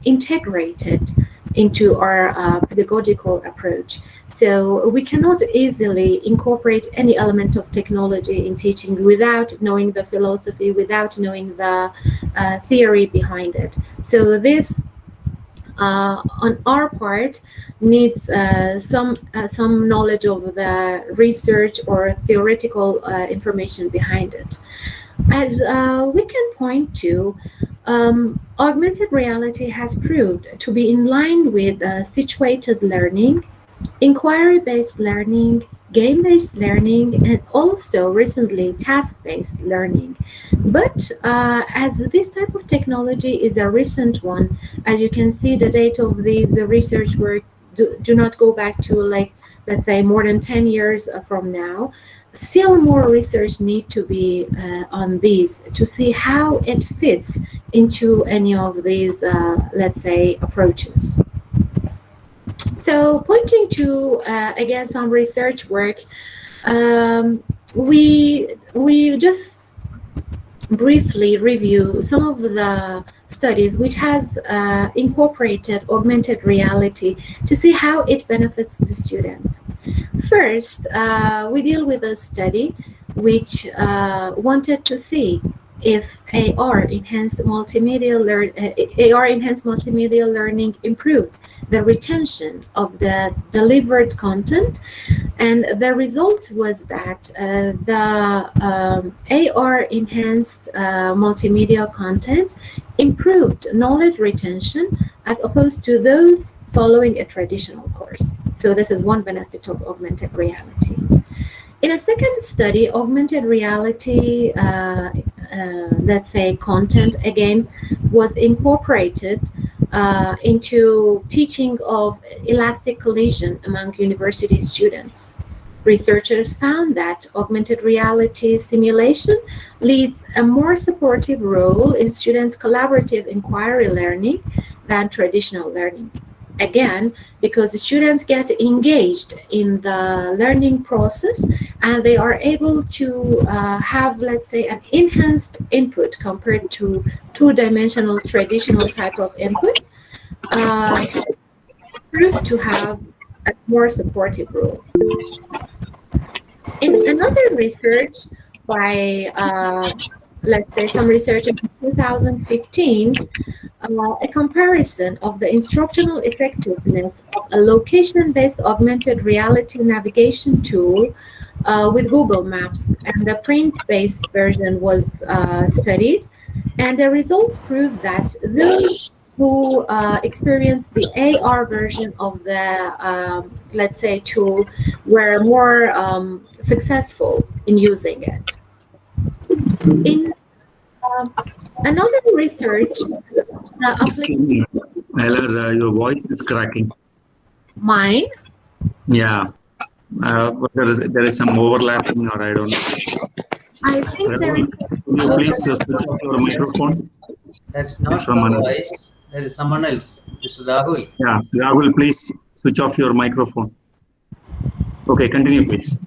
integrate it into our pedagogical approach. So we cannot easily incorporate any element of technology in teaching without knowing the philosophy, without knowing the theory behind it. So this, on our part, needs some knowledge of the research or theoretical information behind it. As we can point to, augmented reality has proved to be in line with situated learning, inquiry-based learning, game-based learning, and also recently task-based learning. But as this type of technology is a recent one, as you can see, the date of these research work do not go back to, like, let's say more than 10 years from now. Still more research need to be on these to see how it fits into any of these, let's say, approaches. So pointing to, again, some research work, we just briefly review some of the studies which has incorporated augmented reality to see how it benefits the students. First, we deal with a study which wanted to see if AR enhanced multimedia learning improved the retention of the delivered content, and the result was that the AR enhanced multimedia contents improved knowledge retention as opposed to those following a traditional course. So this is one benefit of augmented reality. In a second study, augmented reality, let's say, content again was incorporated into teaching of elastic collision among university students. Researchers found that augmented reality simulation leads a more supportive role in students' collaborative inquiry learning than traditional learning. Again, because the students get engaged in the learning process and they are able to have, let's say, an enhanced input compared to two-dimensional traditional type of input, proved to have a more supportive role. In another research by, let's say, some researchers in 2015, a comparison of the instructional effectiveness of a location-based augmented reality navigation tool with Google Maps, and the print-based version was studied, and the results proved that those who experienced the AR version of the, let's say, tool were more successful in using it. In another research, Excuse me, Heller, your voice is cracking. Mine? Yeah, there is some overlapping, or I don't know. I think there is. Can you please switch off your microphone? That's not It's from your Anand. voice. There is someone else, Mr. Rahul. Yeah, Rahul, please switch off your microphone. Okay, continue, please.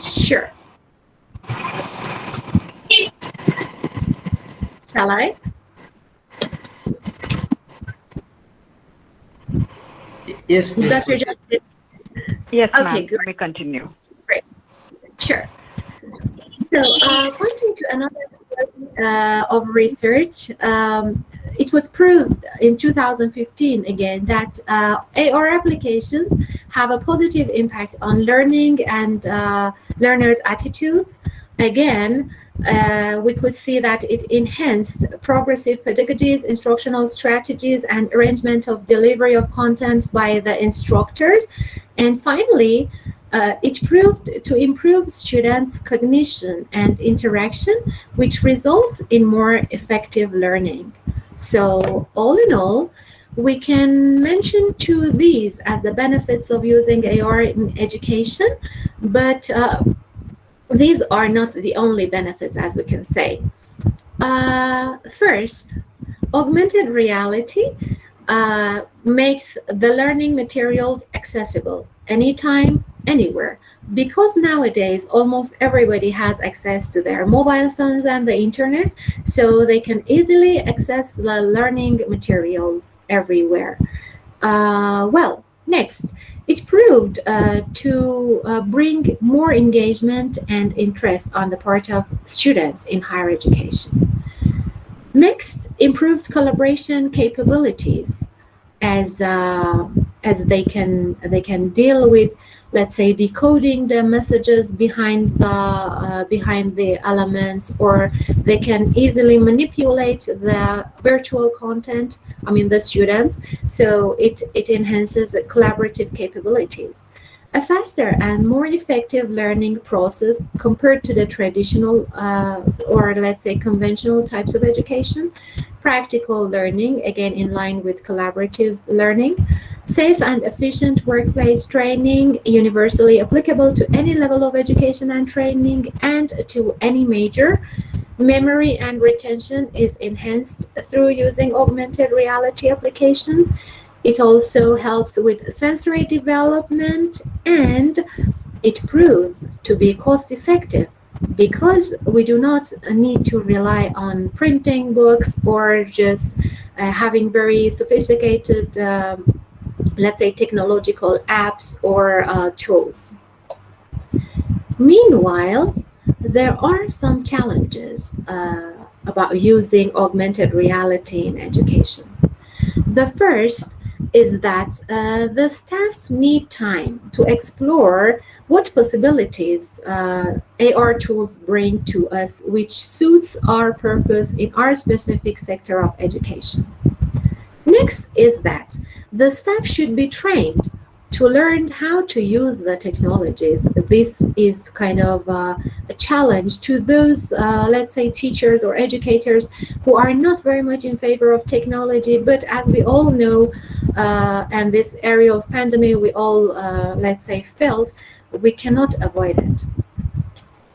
Sure. Shall I? Yes, please. Dr. Justice? Yes, Okay, ma'am. good. We continue. Sure. So, pointing to another of research, it was proved in 2015 again that AR applications have a positive impact on learning and learners' attitudes. Again, we could see that it enhanced progressive pedagogies, instructional strategies, and arrangement of delivery of content by the instructors. And finally, it proved to improve students' cognition and interaction, which results in more effective learning. So all in all, we can mention two of these as the benefits of using AR in education, but these are not the only benefits, as we can say. First, augmented reality makes the learning materials accessible anytime, anywhere, because nowadays almost everybody has access to their mobile phones and the internet, so they can easily access the learning materials everywhere. Well, next, it proved to bring more engagement and interest on the part of students in higher education. Next, improved collaboration capabilities, as they can deal with, let's say, decoding the messages behind the elements, or they can easily manipulate the virtual content, the students, so it enhances collaborative capabilities. a faster and more effective learning process compared to the traditional or let's say conventional types of education, practical learning, again in line with collaborative learning, safe and efficient workplace training, universally applicable to any level of education and training and to any major. Memory and retention is enhanced through using augmented reality applications. It also helps with sensory development, and it proves to be cost effective because we do not need to rely on printing books or just having very sophisticated, let's say, technological apps or tools. Meanwhile, there are some challenges about using augmented reality in education. The first is that the staff need time to explore what possibilities AR tools bring to us, which suits our purpose in our specific sector of education. Next is that the staff should be trained to learn how to use the technologies. This is kind of a challenge to those, let's say, teachers or educators who are not very much in favor of technology, but as we all know, and this area of pandemic we all, let's say, felt, we cannot avoid it.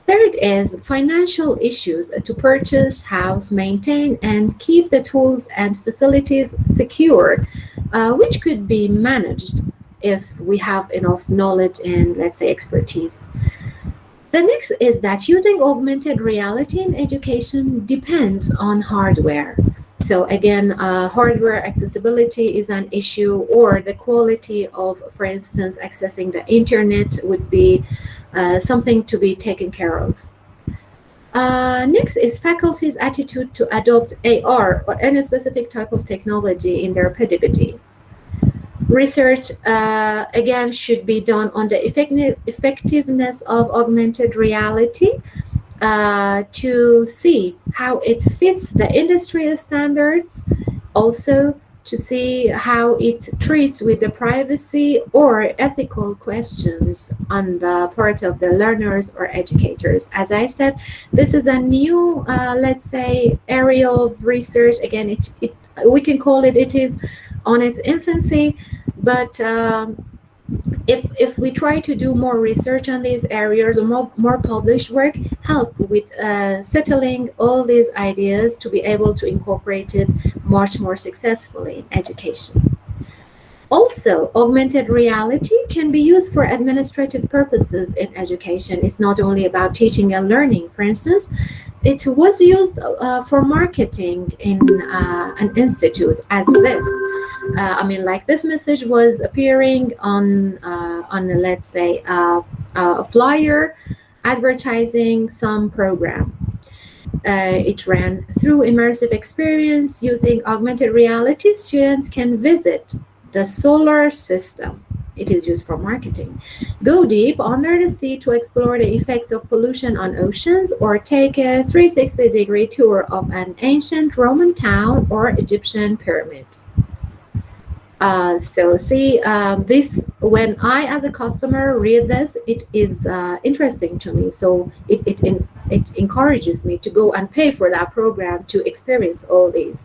Third is financial issues to purchase, house, maintain, and keep the tools and facilities secure, which could be managed if we have enough knowledge and, let's say, expertise. The next is that using augmented reality in education depends on hardware. So again, hardware accessibility is an issue, or the quality of, for instance, accessing the internet would be something to be taken care of. Next is faculty's attitude to adopt AR or any specific type of technology in their pedagogy. Research, again, should be done on the effectiveness of augmented reality to see how it fits the industry standards, also to see how it treats with the privacy or ethical questions on the part of the learners or educators. As I said, this is a new, let's say, area of research. Again, we can call it is on its infancy, but if we try to do more research on these areas or more published work, help with settling all these ideas to be able to incorporate it much more successfully in education. Also, augmented reality can be used for administrative purposes in education. It's not only about teaching and learning. For instance, it was used for marketing in an institute as this. Like this message was appearing on let's say, a flyer advertising some program. It ran through immersive experience. Using augmented reality, students can visit the solar system. It is used for marketing. Go deep under the sea to explore the effects of pollution on oceans, or take a 360-degree tour of an ancient Roman town or Egyptian pyramid. So see, this, when I as a customer read this, it is interesting to me. So it encourages me to go and pay for that program to experience all these.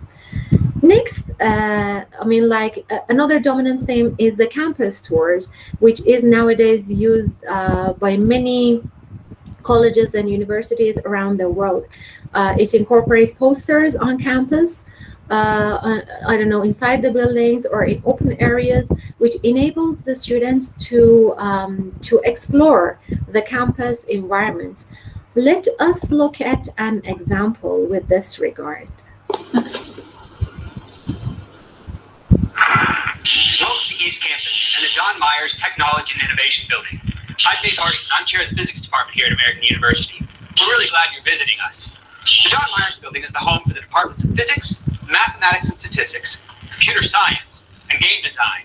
Next, another dominant theme is the campus tours, which is nowadays used by many colleges and universities around the world. It incorporates posters on campus, inside the buildings or in open areas, which enables the students to explore the campus environment. Let us look at an example with this regard. Welcome to East Campus and the John Myers Technology and Innovation Building. I'm Dave Hardy, and I'm chair of the physics department here at American University. We're really glad you're visiting us. The John Myers Building is the home for the departments of physics, mathematics and statistics, computer science, and game design.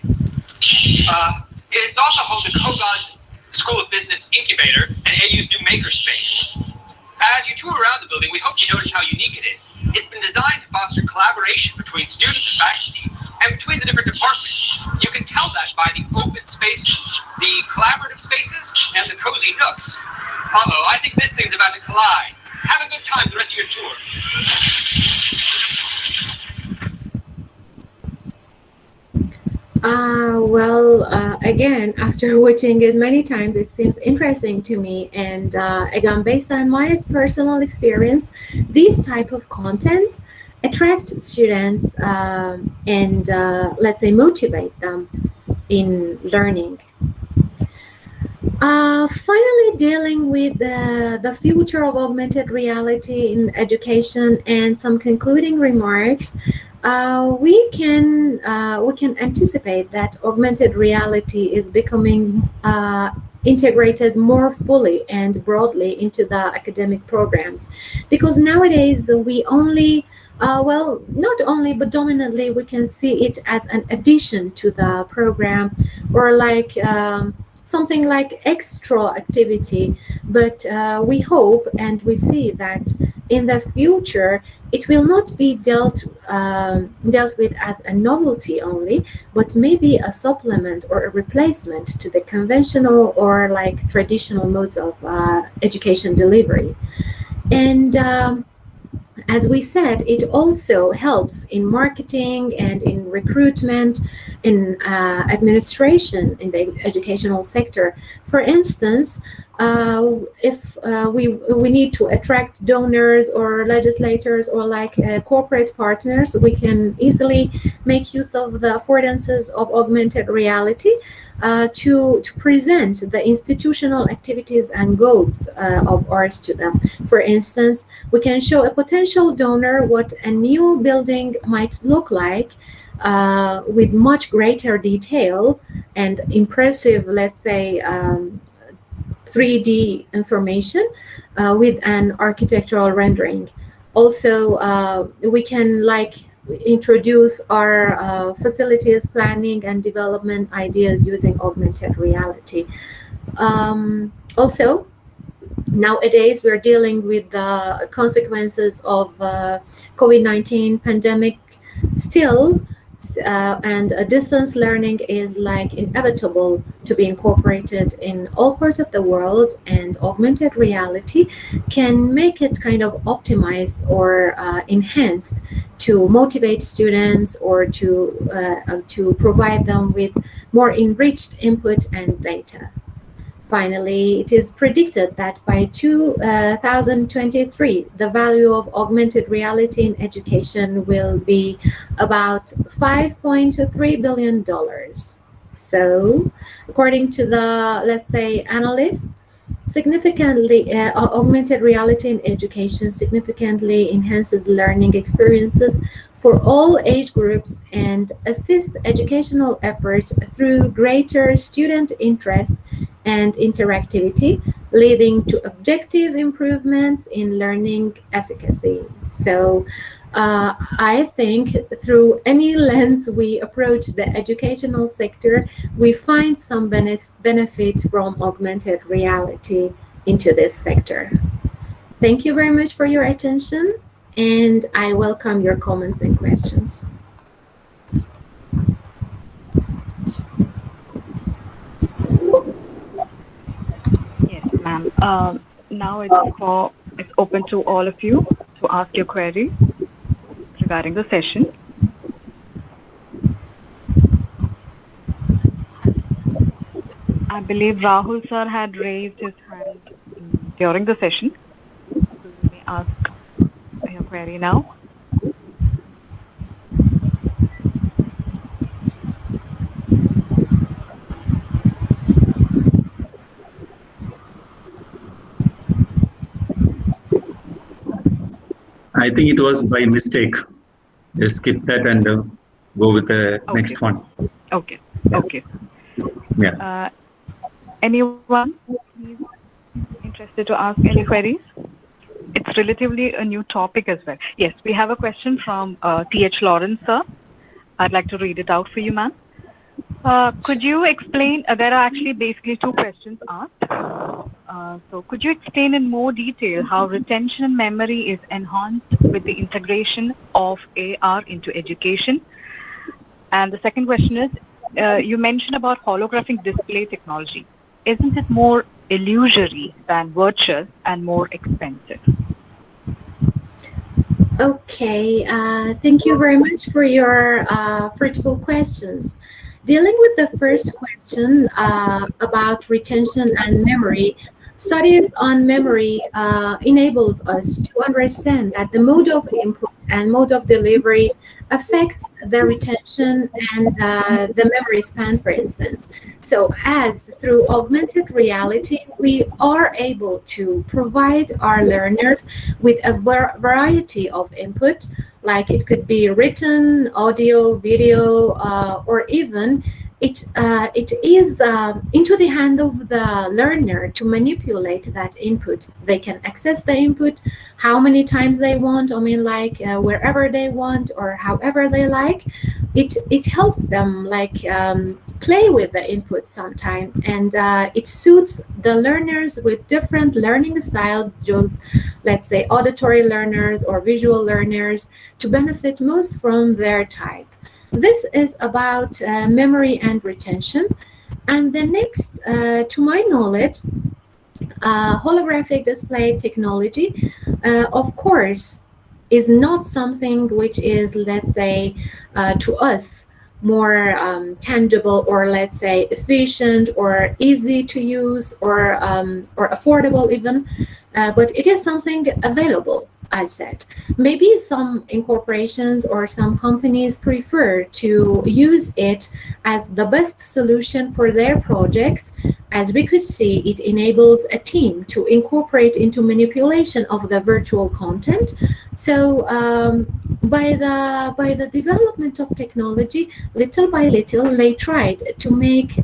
It's also home to Koga's School of Business Incubator and AU's new makerspace. As you tour around the building, we hope you notice how unique it is. It's been designed to foster collaboration between students and faculty and between the different departments. You can tell that by the open spaces, the collaborative spaces, and the cozy nooks. Uh-oh, I think this thing's about to collide. Have a good time the rest of your tour. Again, after watching it many times, it seems interesting to me. And again, based on my personal experience, these type of contents attract students and let's say motivate them in learning. Finally, dealing with the future of augmented reality in education and some concluding remarks, we can anticipate that augmented reality is becoming integrated more fully and broadly into the academic programs, because nowadays we only not only but dominantly we can see it as an addition to the program, or like something like extra activity. But we hope and we see that in the future it will not be dealt with as a novelty only, but maybe a supplement or a replacement to the conventional or like traditional modes of education delivery. And as we said, it also helps in marketing and in recruitment, in administration in the educational sector. For instance, if we need to attract donors or legislators or like corporate partners, we can easily make use of the affordances of augmented reality to present the institutional activities and goals of ours to them. For instance, we can show a potential donor what a new building might look like with much greater detail and impressive, let's say, 3D information with an architectural rendering. Also, we can like introduce our facilities planning and development ideas using augmented reality. Also, nowadays we're dealing with the consequences of COVID-19 pandemic still, and distance learning is like inevitable to be incorporated in all parts of the world, and augmented reality can make it kind of optimized or enhanced to motivate students or to provide them with more enriched input and data. Finally, it is predicted that by 2023, the value of augmented reality in education will be about $5.3 billion. So, according to the, let's say, analysts, significantly, augmented reality in education significantly enhances learning experiences for all age groups and assists educational efforts through greater student interest and interactivity, leading to objective improvements in learning efficacy. So I think through any lens we approach the educational sector, we find some benefits from augmented reality into this sector. Thank you very much for your attention, and I welcome your comments and questions. Yes, ma'am. Now it's open to all of you to ask your query regarding the session. I believe Rahul sir had raised his hand during the session. So you may ask your query now. I think it was by mistake. Just skip that and go with the next one. Okay. Okay. Yeah. Anyone interested to ask any queries? It's relatively a new topic as well. Yes, we have a question from T.H. Lawrence, sir. I'd like to read it out for you, ma'am. Could you explain, there are actually basically two questions asked. So could you explain in more detail how retention and memory is enhanced with the integration of AR into education? And the second question is, you mentioned about holographic display technology. Isn't it more illusory than virtual and more expensive? Okay, thank you very much for your fruitful questions. Dealing with the first question about retention and memory, studies on memory enables us to understand that the mode of input and mode of delivery affects the retention and the memory span, for instance. So as through augmented reality, we are able to provide our learners with a variety of input, like it could be written, audio, video, or even it is into the hand of the learner to manipulate that input. They can access the input how many times they want, like wherever they want or however they like. It helps them play with the input sometime, and it suits the learners with different learning styles, those, let's say, auditory learners or visual learners, to benefit most from their type. This is about memory and retention. And the next, to my knowledge, holographic display technology, of course, is not something which is, let's say, to us more tangible, or let's say efficient or easy to use, or affordable even, but it is something available. I said, maybe some incorporations or some companies prefer to use it as the best solution for their projects. As we could see, it enables a team to incorporate into manipulation of the virtual content. So by the development of technology, little by little, they tried to make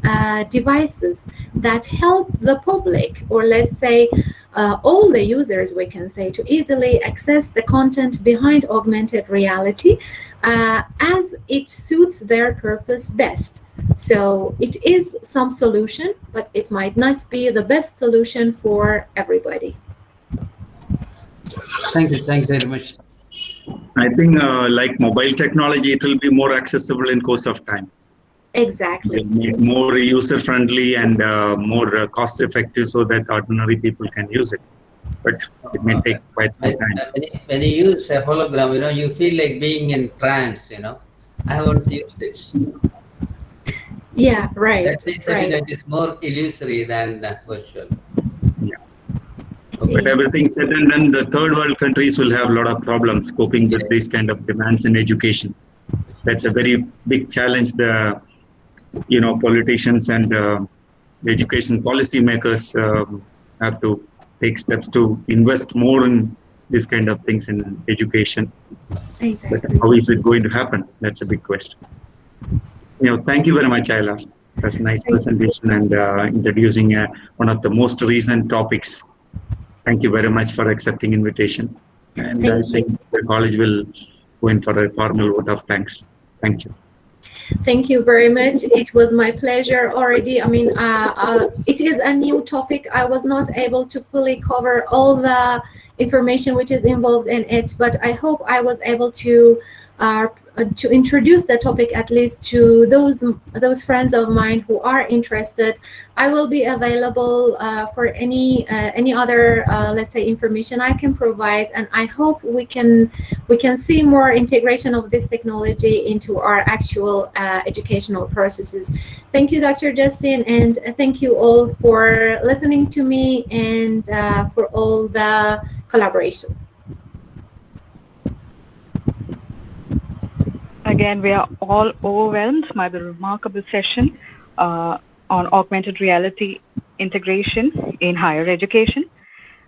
devices that help the public, or let's say all the users, we can say, to easily access the content behind augmented reality as it suits their purpose best. So it is some solution, but it might not be the best solution for everybody. Thank you very much. I think like mobile technology, it will be more accessible in course of time. Exactly. More user-friendly and more cost-effective, so that ordinary people can use it. But it may take quite some time. When you use a hologram, you feel like being in trance. I haven't used it. Yeah, right. That's right. It is more illusory than virtual. Yeah. But everything said and done, the third world countries will have a lot of problems coping with these kind of demands in education. That's a very big challenge. The politicians and the education policy makers have to take steps to invest more in these kind of things in education. Exactly. But how is it going to happen? That's a big question. Thank you very much, Ayla. That's a nice presentation and introducing one of the most recent topics. Thank you very much for accepting invitation. And I think the college will go in for a formal vote of thanks. Thank you. Thank you very much. It was my pleasure already. It is a new topic. I was not able to fully cover all the information which is involved in it, but I hope I was able to introduce the topic at least to those friends of mine who are interested. I will be available for any other let's say information I can provide, and I hope we can see more integration of this technology into our actual educational processes. Thank you, Dr. Justin, and thank you all for listening to me and for all the collaboration. Again, we are all overwhelmed by the remarkable session on augmented reality integration in higher education.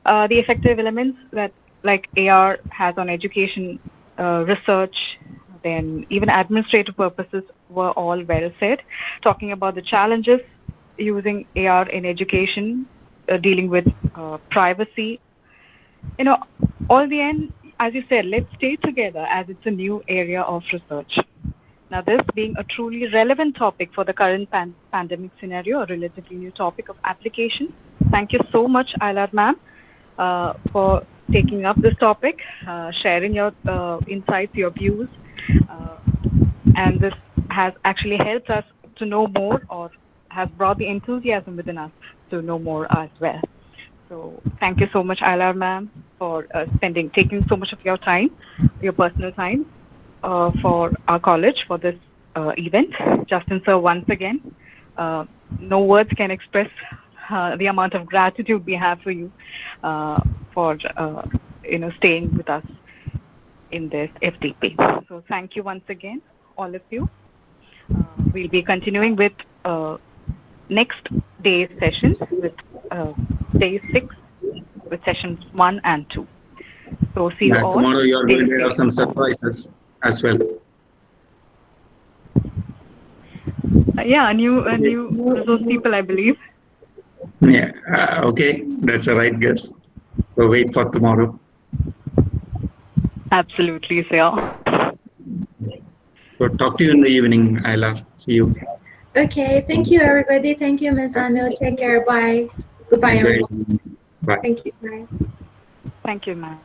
The effective elements that like AR has on education research, then even administrative purposes were all well said. Talking about the challenges using AR in education, dealing with privacy. All the end, as you said, let's stay together as it's a new area of research. Now, this being a truly relevant topic for the current pandemic scenario, a relatively new topic of application. Thank you so much, Ayla ma'am, for taking up this topic, sharing your insights, your views, and this has actually helped us to know more, or has brought the enthusiasm within us to know more as well. So thank you so much, Aylar ma'am, for taking so much of your time, your personal time, for our college, for this event. Justin sir, once again, no words can express the amount of gratitude we have for you, for staying with us in this FDP. So thank you once again, all of you. We'll be continuing with next day's sessions, with day 6, with sessions 1 and 2. So see you all. Tomorrow you are going to have some surprises as well. A new those people, I believe. Yeah. Okay, that's a right guess. So wait for tomorrow. Absolutely, sir. So talk to you in the evening, Ayla. See you. Okay, thank you, everybody. Thank you, Ms. Anu. Take care. Bye. Goodbye, Enjoy. everyone. Bye. Thank you. Bye. Thank you, ma'am.